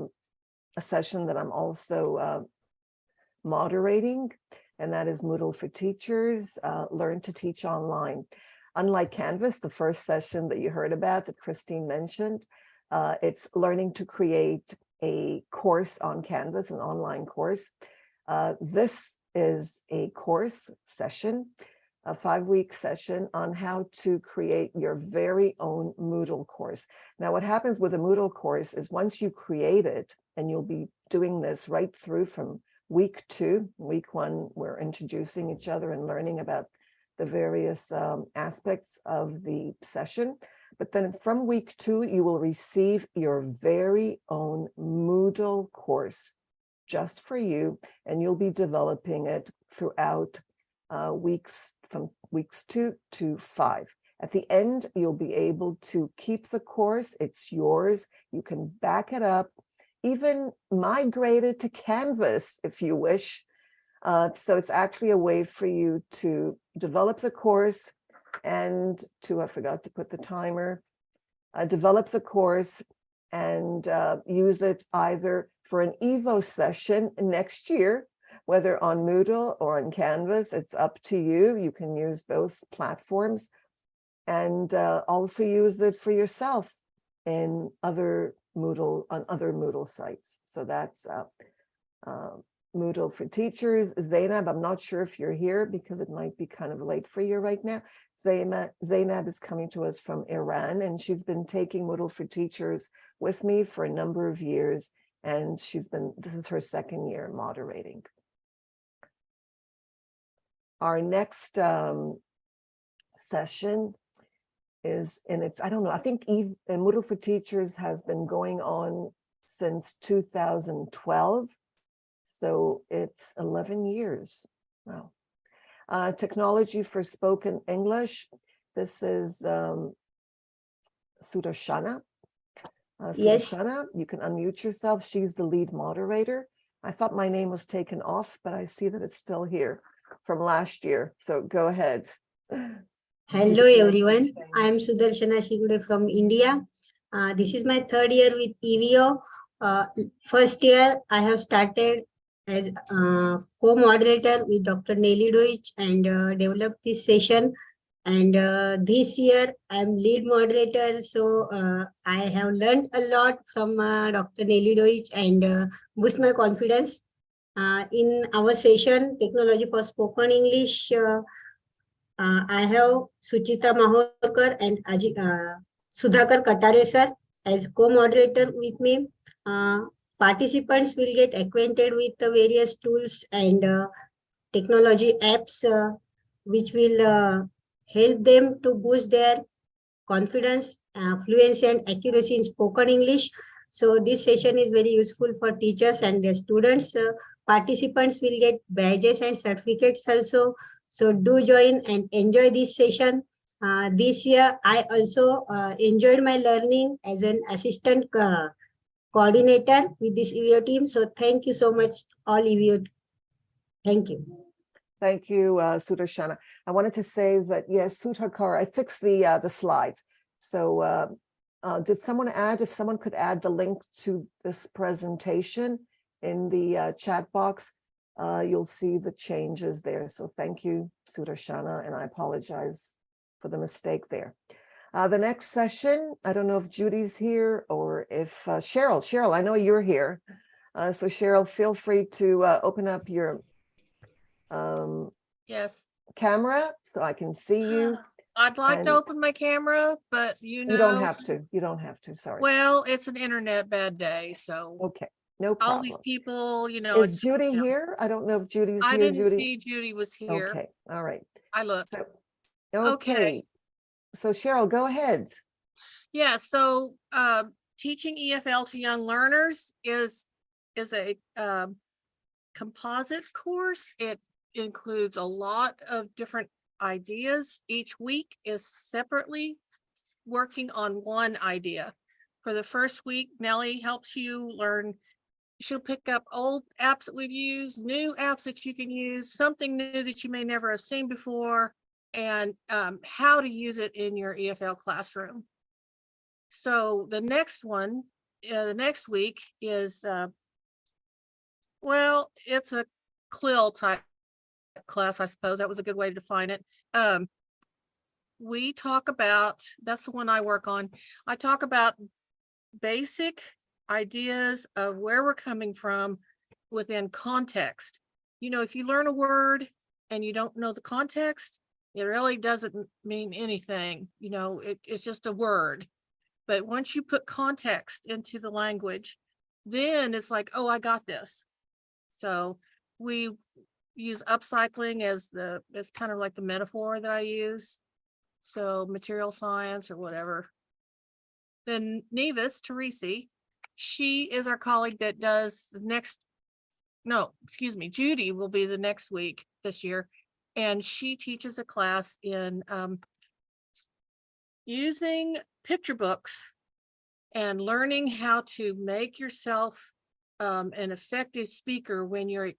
session that I'm also moderating, and that is Moodle for Teachers, Learn to Teach Online. Unlike Canvas, the first session that you heard about that Christine mentioned, it's learning to create a course on Canvas, an online course. This is a course session, a 5-week session on how to create your very own Moodle course. Now, what happens with a Moodle course is once you create it, and you'll be doing this right through from week 2, week 1, we're introducing each other and learning about the various aspects of the session. But then from week 2, you will receive your very own Moodle course just for you, and you'll be developing it throughout weeks from weeks 2 to 5. At the end, you'll be able to keep the course. It's yours. You can back it up, even migrate it to Canvas if you wish. So it's actually a way for you to develop the course and to, I forgot to put the timer, develop the course and use it either for an EVO session next year, whether on Moodle or on Canvas. It's up to you. You can use both platforms, and also use it for yourself in other Moodle sites. So that's Moodle for Teachers. Zainab, I'm not sure if you're here because it might be kind of late for you right now. Zainab is coming to us from Iran, and she's been taking Moodle for Teachers with me for a number of years, and this is her 2nd year moderating. Our next session is I don't know, I think Moodle for Teachers has been going on since 2012. So it's 11 years. Wow. Technology for Spoken English. This is Sudarshana. Yes. Sudarshana, you can unmute yourself. She's the lead moderator. I thought my name was taken off, but I see that it's still here from last year. So go ahead. Hello, everyone. I am Sudarshana Shigude from India. This is my 3rd year with EVO. First year, I have started as co-moderator with Dr. Nelly Deutsch and developed this session. And this year, I'm lead moderator. So I have learned a lot from Dr. Nelly Deutsch and boost my confidence. In our session, Technology for Spoken English, I have Suchita Mahorkar and Sudhakar Katare sir as co-moderator with me. Participants will get acquainted with the various tools and technology apps which will help them to boost their confidence, fluency and accuracy in spoken English. So this session is very useful for teachers and their students. Participants will get badges and certificates also. So do join and enjoy this session. This year, I also enjoyed my learning as an assistant coordinator with this EVO team. So thank you so much, all EVO. Thank you. Thank you, Sudarshana. I wanted to say that, yes, Sudhakar, I fixed the slides. So did someone add, if someone could add the link to this presentation in the chat box, you'll see the changes there. So thank you, Sudarshana, and I apologize for the mistake there. The next session, I don't know if Judy's here or if Cheryl, I know you're here. So Cheryl, feel free to open up your yes, camera so I can see you. I'd like to And open my camera, but you know. you don't have to. You don't have to. Sorry. Well, it's an internet bad day, so. Okay, no All these problem. people, you know. Is Judy here? I don't know if Judy's I here. didn't Judy. see Judy was here. Okay, all right. I looked. So, Okay. okay. So Cheryl, go ahead. Yeah, so teaching EFL to young learners is a composite course. It includes a lot of different ideas. Each week is separately working on one idea. For the first week, Nellie helps you learn. She'll pick up old apps that we've used, new apps that you can use, something new that you may never have seen before, and how to use it in your EFL classroom. So the next one, the next week is, well, it's a CLIL type class, I suppose. That was a good way to define it. We talk about, that's the one I work on. I talk about basic ideas of where we're coming from within context. You know, if you learn a word and you don't know the context, it really doesn't mean anything. You know, it's just a word. But once you put context into the language, then it's like, oh, I got this. So we use upcycling as kind of like the metaphor that I use. So material science or whatever. Then Nevis Teresi, she is our colleague that does the next, no, excuse me, Judy will be the next week this year. And she teaches a class in using picture books and learning how to make yourself an effective speaker when you're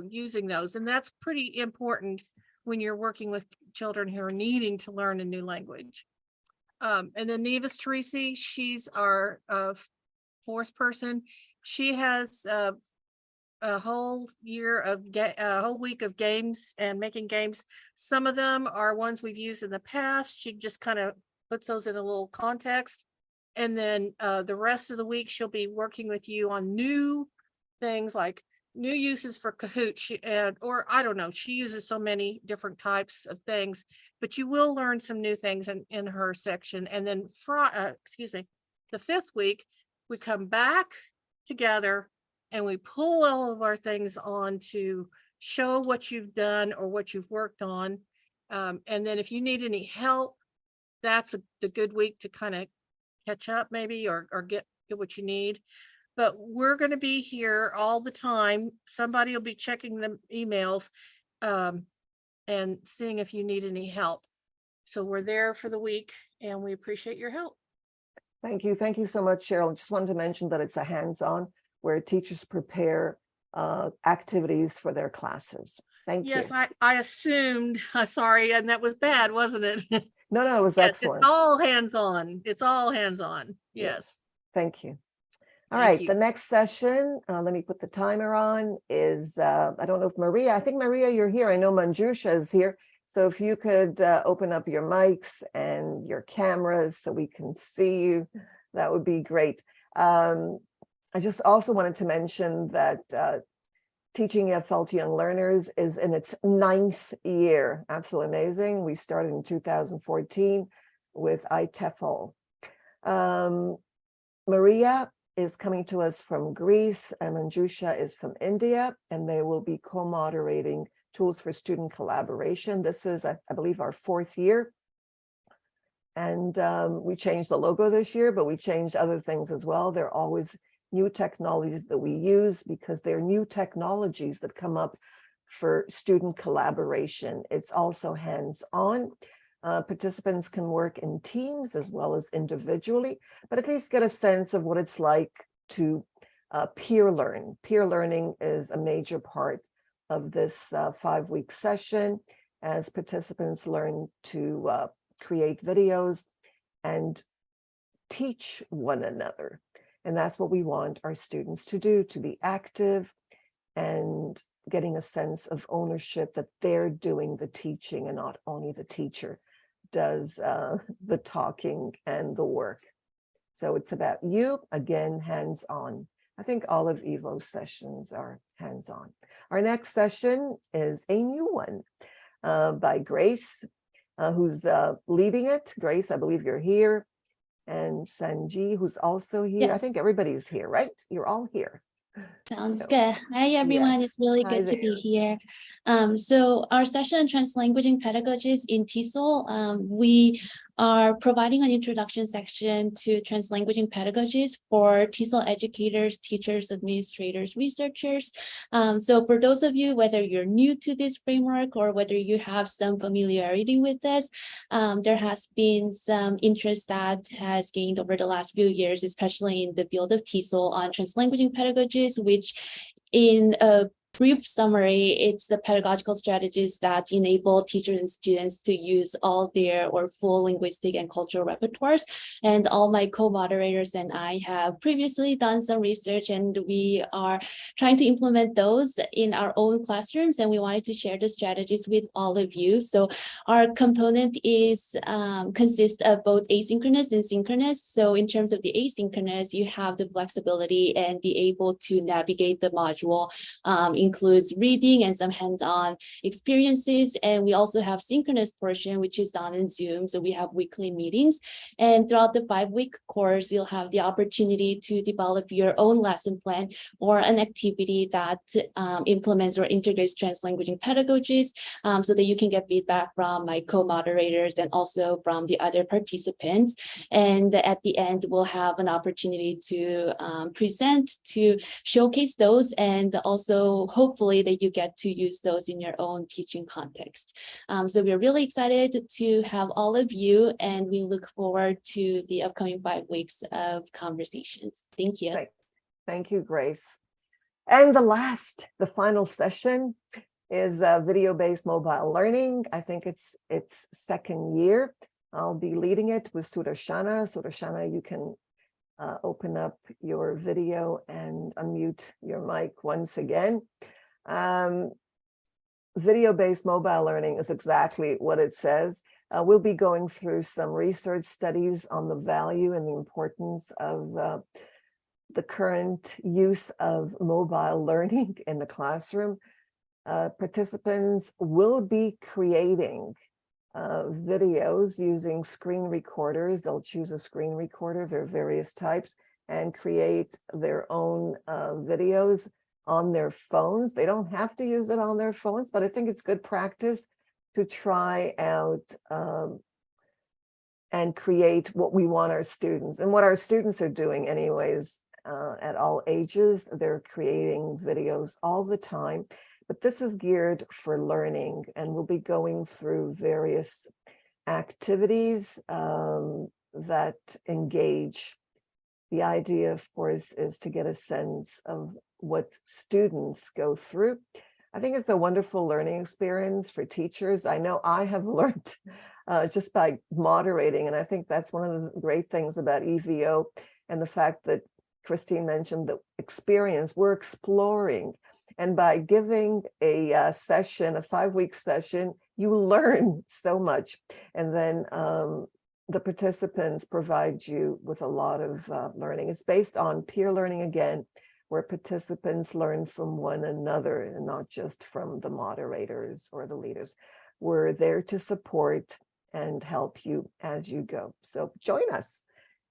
using those. And that's pretty important when you're working with children who are needing to learn a new language. And then Nevis Teresi, she's our fourth person. She has a whole year of a whole week of games and making games. Some of them are ones we've used in the past. She just kind of puts those in a little context. And then the rest of the week, she'll be working with you on new things like new uses for Kahoot. Or I don't know, she uses so many different types of things, but you will learn some new things in her section. And then the fifth week, we come back together and we pull all of our things on to show what you've done or what you've worked on. And then if you need any help, that's the good week to kind of catch up maybe or get what you need. But we're going to be here all the time. Somebody will be checking the emails and seeing if you need any help. So we're there for the week and we appreciate your help. Thank you. Thank you so much, Cheryl. Just wanted to mention that it's a hands-on where teachers prepare activities for their classes. Thank you. Yes, I assumed, sorry, and that was bad, wasn't it? No, it was Yes, excellent. it's all hands-on. It's all hands-on. Yes. Thank you. All Thank right, you. the next session, let me put the timer on, is, I don't know if Maria, I think Maria, you're here. I know Manjusha is here. So if you could open up your mics and your cameras so we can see you, that would be great. I just also wanted to mention that teaching EFL to young learners is in its 9th year. Absolutely amazing. We started in 2014 with IATEFL. Maria is coming to us from Greece and Manjusha is from India, and they will be co-moderating tools for student collaboration. This is, I believe, our 4th year. And we changed the logo this year, but we changed other things as well. There are always new technologies that we use because they're new technologies that come up for student collaboration. It's also hands-on. Participants can work in teams as well as individually, but at least get a sense of what it's like to peer learn. Peer learning is a major part of this 5-week session as participants learn to create videos and teach one another. And that's what we want our students to do, to be active and getting a sense of ownership that they're doing the teaching and not only the teacher does the talking and the work. So it's about you, again, hands-on. I think all of EVO's sessions are hands-on. Our next session is a new one by Grace. who's leading it. Grace, I believe you're here. And Sanji, who's also here. I think Yes. everybody's here, right? You're all here. Sounds So, good. Hi, everyone. yes. It's really Hi good to be there. here. So our session on translanguaging pedagogies in TESOL, we are providing an introduction section to translanguaging pedagogies for TESOL educators, teachers, administrators, researchers. So for those of you, whether you're new to this framework or whether you have some familiarity with this, there has been some interest that has gained over the last few years, especially in the field of TESOL on translanguaging pedagogies, which in a brief summary, it's the pedagogical strategies that enable teachers and students to use all their or full linguistic and cultural repertoires. And all my co-moderators and I have previously done some research, and we are trying to implement those in our own classrooms, and we wanted to share the strategies with all of you. So our component is consists of both asynchronous and synchronous. So in terms of the asynchronous, you have the flexibility and be able to navigate the module. Includes reading and some hands-on experiences. And we also have synchronous portion, which is done in Zoom. So we have weekly meetings. And throughout the 5-week course, you'll have the opportunity to develop your own lesson plan or an activity that implements or integrates translanguaging pedagogies, so that you can get feedback from my co-moderators and also from the other participants. And at the end, we'll have an opportunity to present, to showcase those, and also hopefully that you get to use those in your own teaching context. So we're really excited to have all of you, and we look forward to the upcoming 5 weeks of conversations. Thank you. Thank you, Grace. And the final session is video-based mobile learning. I think it's its second year. I'll be leading it with Sudarshana. Sudarshana, you can open up your video and unmute your mic once again. Video-based mobile learning is exactly what it says. We'll be going through some research studies on the value and the importance of the current use of mobile learning in the classroom. Participants will be creating videos using screen recorders. They'll choose a screen recorder, there are various types, and create their own videos on their phones. They don't have to use it on their phones, but I think it's good practice to try out and create what we want our students, and what our students are doing anyways, at all ages. They're creating videos all the time. But this is geared for learning, and we'll be going through various activities that engage. The idea, of course, is to get a sense of what students go through. I think it's a wonderful learning experience for teachers. I know I have learned just by moderating, and I think that's one of the great things about EVO, and the fact that Christine mentioned the experience. We're exploring. And by giving a session, a 5-week session, you learn so much. And then the participants provide you with a lot of learning. It's based on peer learning again, where participants learn from one another and not just from the moderators or the leaders. We're there to support and help you as you go. So join us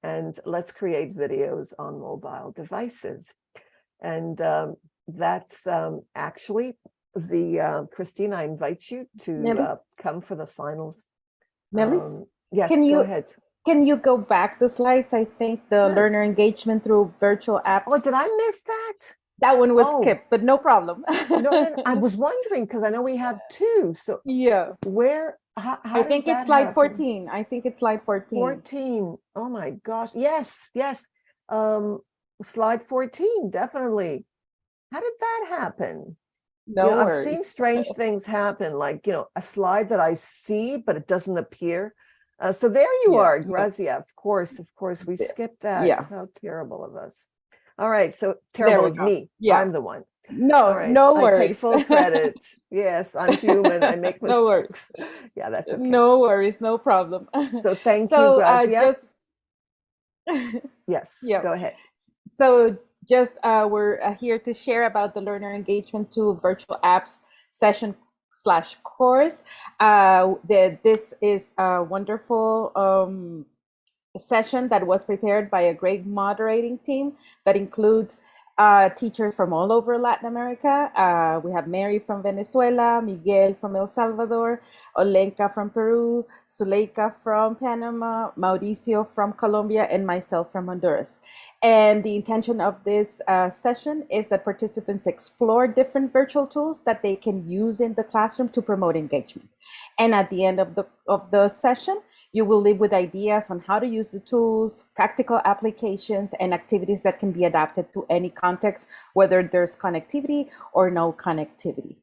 and let's create videos on mobile devices. And that's actually the Christine, I invite you to come for the finals. Melly, yes, go ahead. Can you go back the slides? I think the learner engagement through virtual apps. Oh, did I miss that? That one was skipped, but no problem. No, I was wondering because I know we have two. So yeah, where? How I think it's slide 14. I think it's slide 14. 14. Oh my gosh! Yes. Slide 14, definitely. How did that happen? No worries. I've seen strange things happen, like, a slide that I see, but it doesn't appear. So there you are, Grazia. Of course, we skipped that. Yeah. How terrible of us. All right, so terrible of me. Yeah. I'm the one. No, right. no worries. I take full credit. Yes, I'm human. I make mistakes. No worries. Yeah, that's okay. No worries, no problem. So thank you, Grazia. Yes, yeah. Go ahead. So just we're here to share about the learner engagement to virtual apps session /course. This is a wonderful session that was prepared by a great moderating team that includes teachers from all over Latin America. We have Mary from Venezuela, Miguel from El Salvador, Olenka from Peru, Zuleika from Panama, Mauricio from Colombia, and myself from Honduras. And the intention of this session is that participants explore different virtual tools that they can use in the classroom to promote engagement. And at the end of the session, you will leave with ideas on how to use the tools, practical applications, and activities that can be adapted to any context, whether there's connectivity or no connectivity.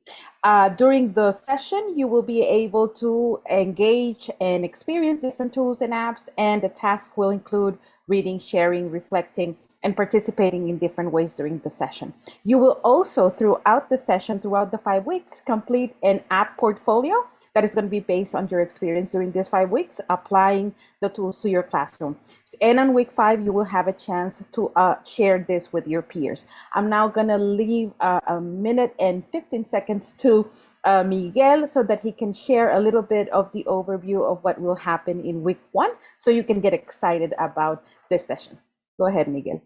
During the session, you will be able to engage and experience different tools and apps, and the task will include reading, sharing, reflecting, and participating in different ways during the session. You will also, throughout the session, throughout the 5 weeks, complete an app portfolio that is going to be based on your experience during these 5 weeks, applying the tools to your classroom. And on week 5, you will have a chance to share this with your peers. I'm now going to leave a minute and 15 seconds to Miguel so that he can share a little bit of the overview of what will happen in week 1, so you can get excited about this session. Go ahead, Miguel.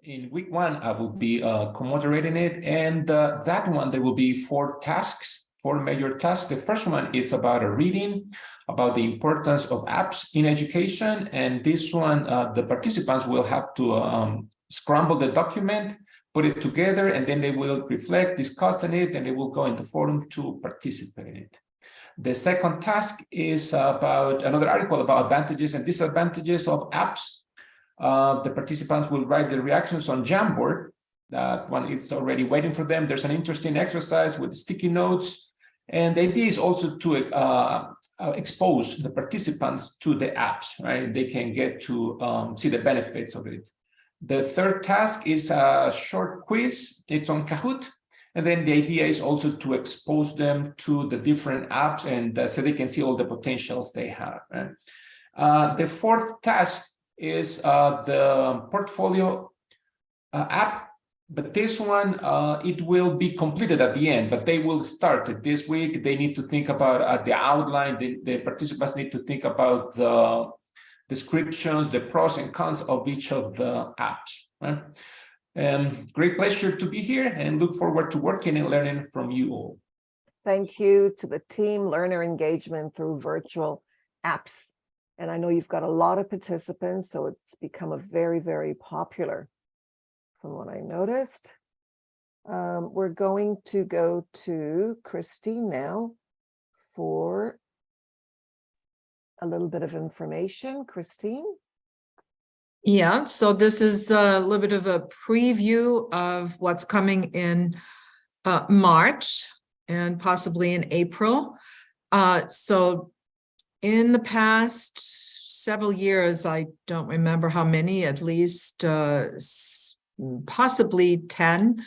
In week 1, I will be co-moderating it, and that one, there will be 4 tasks, 4 major tasks. The first one is about a reading, about the importance of apps in education, and this one, the participants will have to scramble the document, put it together, and then they will reflect, discuss on it, and they will go in the forum to participate in it. The second task is about another article about advantages and disadvantages of apps. The participants will write their reactions on Jamboard. That one is already waiting for them. There's an interesting exercise with sticky notes. And the idea is also to expose the participants to the apps, right? They can get to see the benefits of it. The third task is a short quiz. It's on Kahoot. And then the idea is also to expose them to the different apps, and so they can see all the potentials they have, right? The fourth task is the portfolio app, but this one, it will be completed at the end, but they will start it this week. They need to think about the outline. The participants need to think about the descriptions, the pros and cons of each of the apps, right? Great pleasure to be here, and look forward to working and learning from you all. Thank you to the team, learner engagement through virtual apps. And I know you've got a lot of participants, so it's become a very, very popular, from what I noticed. We're going to go to Christine now for a little bit of information. Christine? Yeah, so this is a little bit of a preview of what's coming in March and possibly in April. So in the past several years, I don't remember how many, at least possibly 10,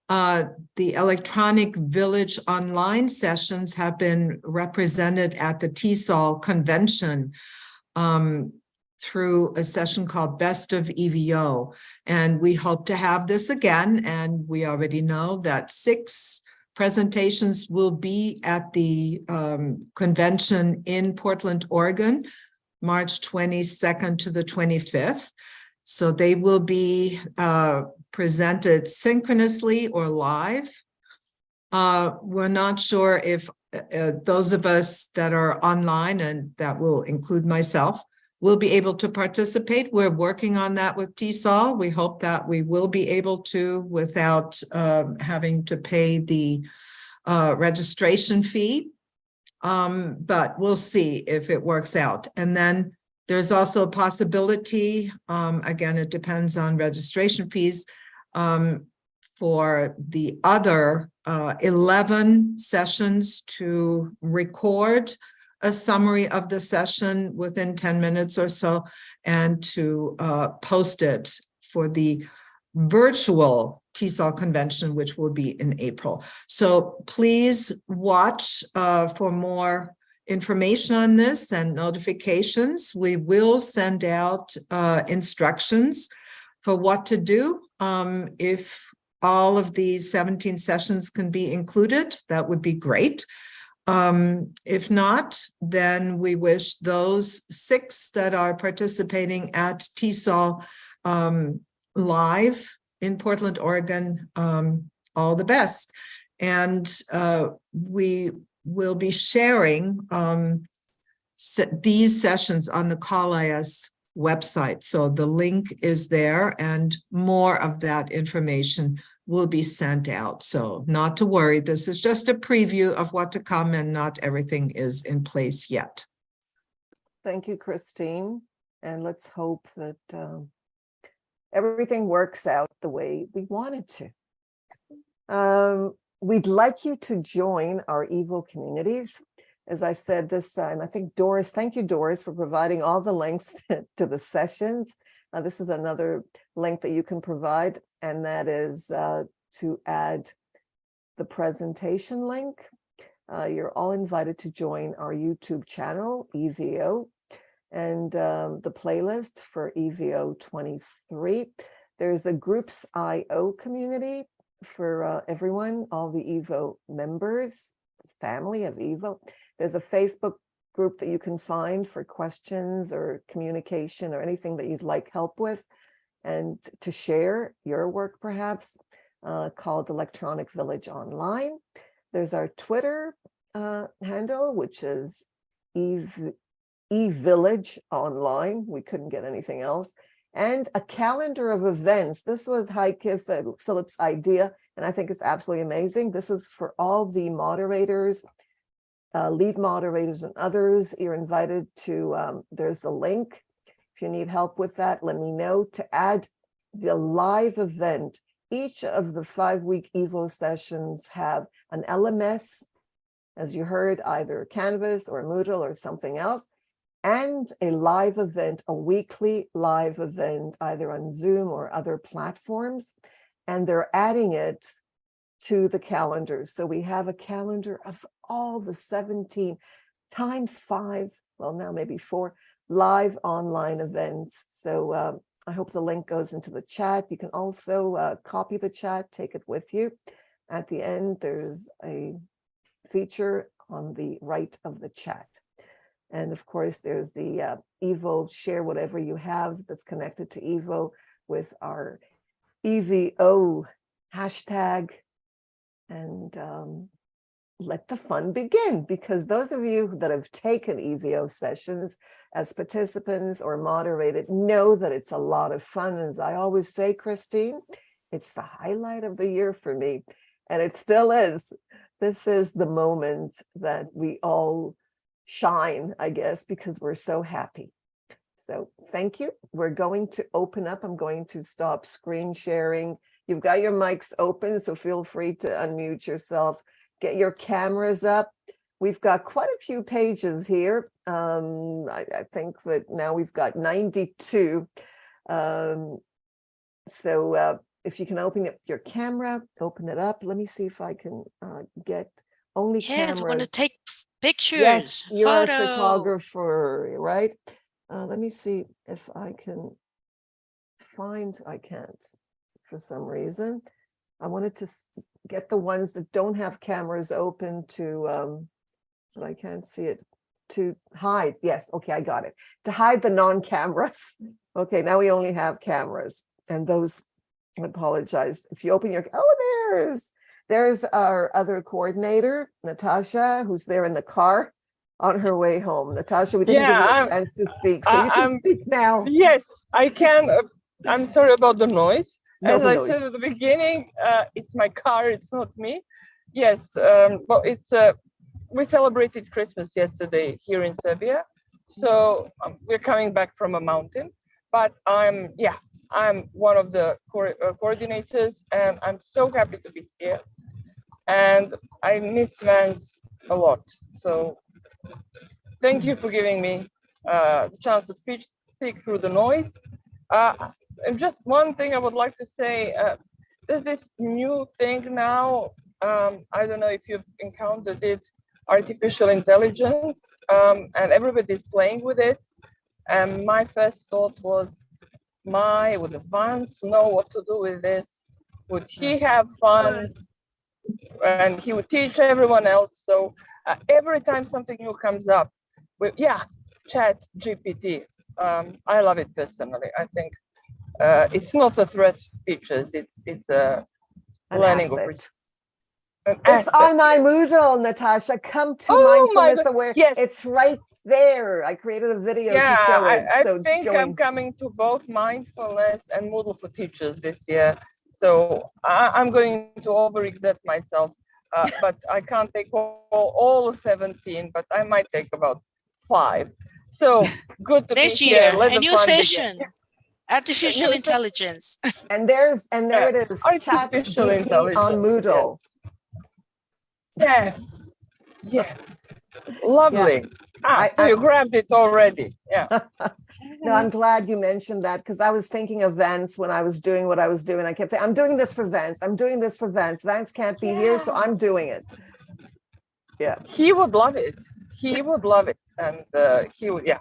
the Electronic Village online sessions have been represented at the TESOL convention through a session called Best of EVO. And we hope to have this again. And we already know that 6 presentations will be at the convention in Portland, Oregon, March 22nd to the 25th. So they will be presented synchronously or live. We're not sure if those of us that are online, and that will include myself, will be able to participate. We're working on that with TESOL. We hope that we will be able to without having to pay the registration fee. But we'll see if it works out. And then there's also a possibility, again, it depends on registration fees, for the other 11 sessions to record a summary of the session within 10 minutes or so, and to post it for the virtual TESOL convention, which will be in April. So please watch for more information on this and notifications. We will send out instructions for what to do if all of these 17 sessions can be included, that would be great. If not, then we wish those 6 that are participating at TESOL live in Portland, Oregon, all the best. And we will be sharing these sessions on the CallIS website. So the link is there and more of that information will be sent out. So not to worry, this is just a preview of what to come and not everything is in place yet. Thank you, Christine. And let's hope that everything works out the way we want it to. We'd like you to join our EVO communities. As I said this time, I think Doris, thank you, Doris, for providing all the links to the sessions. This is another link that you can provide, and that is to add the presentation link. You're all invited to join our YouTube channel, EVO, and the playlist for EVO23. There's a Groups IO community for everyone, all the EVO members, family of EVO. There's a Facebook group that you can find for questions or communication or anything that you'd like help with and to share your work perhaps, called Electronic Village Online. There's our Twitter handle, which is eVillage Online. We couldn't get anything else. And a calendar of events. This was Heike Phillips' idea, and I think it's absolutely amazing. This is for all the moderators, lead moderators and others. You're invited to, there's the link. If you need help with that, let me know, to add the live event. Each of the 5-week EVO sessions have an LMS, as you heard, either Canvas or Moodle or something else, and a live event, a weekly live event, either on Zoom or other platforms. And they're adding it to the calendar. So we have a calendar of all the 17 times 5, well, now maybe 4 live online events. So I hope the link goes into the chat. You can also copy the chat, take it with you. At the end, there's a feature on the right of the chat. And of course, there's the EVO, share whatever you have that's connected to EVO with our EVO hashtag. And let the fun begin, because those of you that have taken EVO sessions as participants or moderated know that it's a lot of fun. As I always say, Christine, it's the highlight of the year for me. And it still is. This is the moment that we all shine, I guess, because we're so happy. So thank you. We're going to open up. I'm going to stop screen sharing. You've got your mics open, so feel free to unmute yourself. Get your cameras up. We've got quite a few pages here. I think that now we've got 92. So if you can open up your camera, open it up. Let me see if I can get only cameras. Yes, we want to take pictures. Yes, you're photo. a photographer, right? Let me see if I can find, I can't for some reason. I wanted to get the ones that don't have cameras open to, but I can't see it, to hide. Yes, okay, I got it. To hide the non-cameras. Okay, now we only have cameras. And those, I apologize. If you open your, oh, there's our other coordinator, Natasha, who's there in the car on her way home. Natasha, we didn't give you a chance to speak, so you can speak now. Yes, I can. I'm sorry about the noise. No As noise. I said at the beginning, it's my car, it's not me. Yes, well, it's we celebrated Christmas yesterday here in Serbia, so we're coming back from a mountain. But I'm one of the coordinators, and I'm so happy to be here. And I miss Vance a lot. So thank you for giving me the chance to speak through the noise. And just one thing I would like to say, there's this new thing now, I don't know if you've encountered it, artificial intelligence, and everybody's playing with it. And my first thought was, would Vance know what to do with this? Would he have fun? And he would teach everyone else. So every time something new comes up, yeah, Chat GPT. I love it personally. I think it's not a threat to teachers. It's a learning opportunity. It's on my Moodle, Natasha. Come to Mindfulness Aware. Yes. It's right there. I created a video to show it. I So think I'm coming to both mindfulness and Moodle for Teachers this year. So I'm going to overexert myself, but I can't take all 17, but I might take about 5. So good to this be year. here. Let A the new fun session. begin. Artificial intelligence. And there it is. Chat GPT on Moodle. Yes. Yes. Lovely. So you grabbed it already. Yeah. No, I'm glad you mentioned that because I was thinking of Vance when I was doing what I was doing. I kept saying, I'm doing this for Vance. I'm doing this for Vance. Vance can't be here, so I'm doing it. Yeah. He would love it. He would love it. And he would, yeah.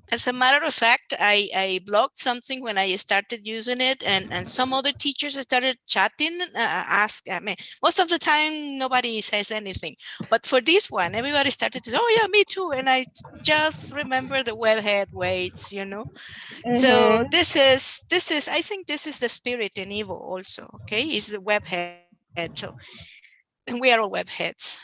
As a matter of fact, I blocked something when I started using it, and some other teachers started chatting, most of the time, nobody says anything. But for this one, everybody started to, oh yeah, me too. And I just remember the webhead weights, you know. So this is, I think this is the spirit in EVO also, okay? Is the webhead. So, and we are all webheads.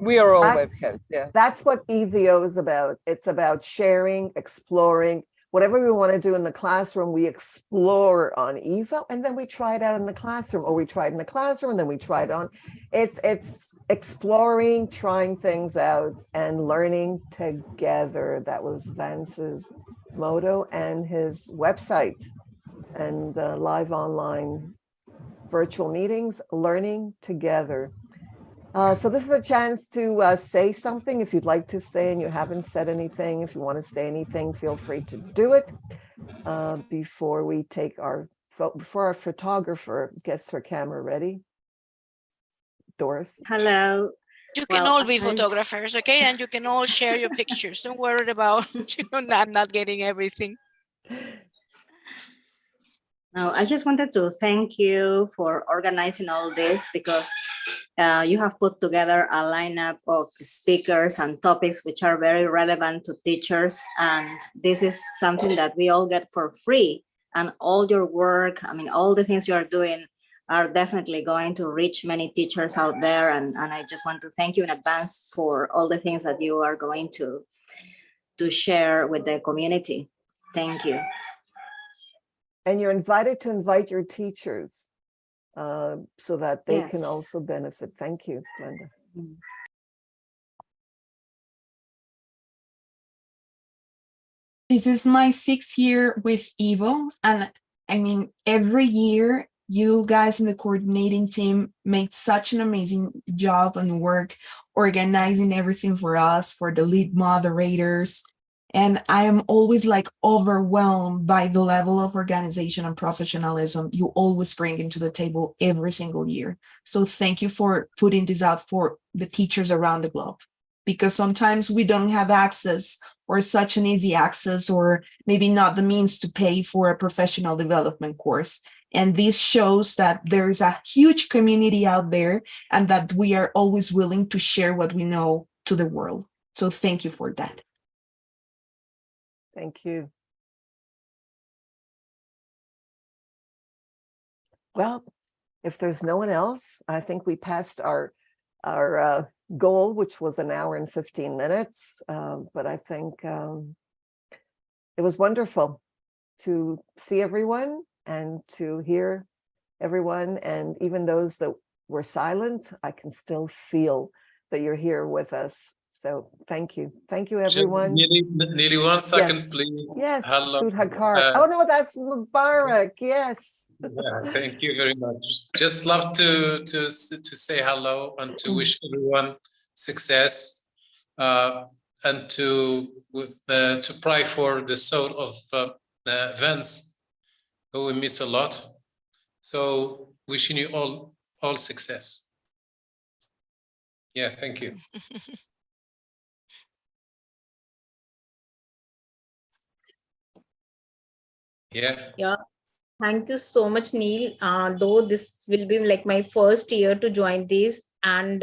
We are all webheads, yeah. That's what EVO is about. It's about sharing, exploring, whatever we want to do in the classroom, we explore on EVO, and then we try it out in the classroom, or we try it in the classroom, and then we try it on. It's exploring, trying things out, and learning together. That was Vance's motto and his website, and live online virtual meetings, learning together. So this is a chance to say something if you'd like to say and you haven't said anything. If you want to say anything, feel free to do it before we take before our photographer gets her camera ready. Doris. Hello. You can all be photographers, okay? And you can all share your pictures. Don't worry about, I'm not getting everything. Now, I just wanted to thank you for organizing all this because you have put together a lineup of speakers and topics which are very relevant to teachers. And this is something that we all get for free. And all your work, I mean, all the things you are doing are definitely going to reach many teachers out there. And I just want to thank you in advance for all the things that you are going to share with the community. Thank you. And you're invited to invite your teachers so that they can also benefit. Thank you, Glenda. This is my 6th year with EVO, and I mean, every year you guys in the coordinating team make such an amazing job and work organizing everything for us, for the lead moderators. And I am always like overwhelmed by the level of organization and professionalism you always bring into the table every single year. So thank you for putting this out for the teachers around the globe, because sometimes we don't have access or such an easy access, or maybe not the means to pay for a professional development course. And this shows that there is a huge community out there and that we are always willing to share what we know to the world. So thank you for that. Thank you. Well, if there's no one else, I think we passed our goal, which was 1 hour and 15 minutes. But I think it was wonderful to see everyone and to hear everyone. And even those that were silent, I can still feel that you're here with us. So thank you. Thank you, everyone. Nearly 1 second, please. Yes, Hello. Sudhakar. Oh, no, that's Mubarak. Yes. Yeah, thank you very much. Just love to say hello and to wish everyone success and to pray for the soul of Vance, who we miss a lot. So wishing you all success. Yeah, thank you. Yeah. Thank you so much, Neil. Though this will be like my first year to join this, and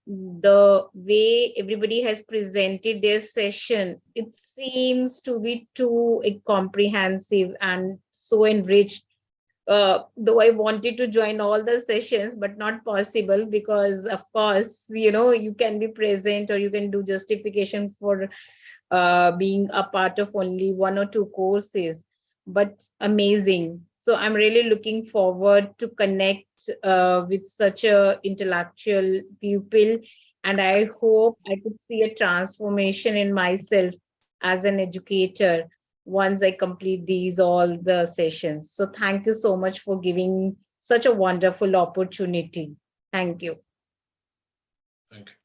the way everybody has presented their session, it seems to be too comprehensive and so enriched. Though I wanted to join all the sessions, but not possible because, of course, you can be present or you can do justification for being a part of only 1 or 2 courses, but amazing. So I'm really looking forward to connect with such a intellectual pupil, and I hope I could see a transformation in myself as an educator once I complete these all the sessions. So thank you so much for giving such a wonderful opportunity. Thank you. Thank you.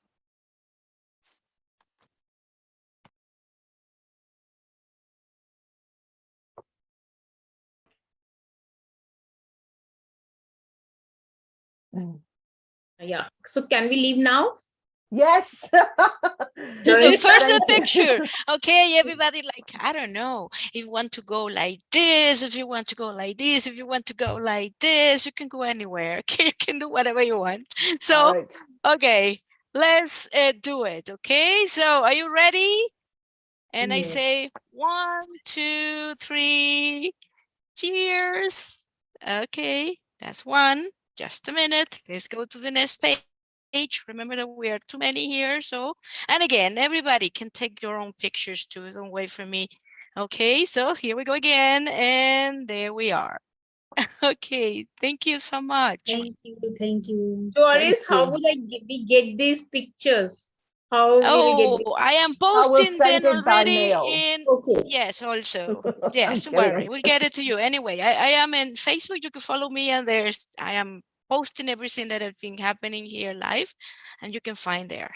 Yeah. So can we leave now? Yes. First the Thank you. picture. Okay, everybody, like, I don't know. If you want to go like this, if you want to go like this, if you want to go like this, you can go anywhere. Okay, you can do whatever you want. So, right. Okay, let's do it. Okay, so are you ready? And I Yes. say 1, 2, 3, cheers. Okay, that's one. Just a minute. Let's go to the next page. Remember that we are too many here. So, and again, everybody can take your own pictures too. Don't wait for me. Okay, so here we go again. And there we are. Okay, thank you so much. Thank you. Thank you. Doris, how would we get these pictures? How will we get Oh, I am I will posting them send it by already mail. in. Okay. Yes, also. I'm Yes, don't kidding. worry. We'll get it to you. Anyway, I am in Facebook. You can follow me, and I am posting everything that has been happening here live, and you can find there.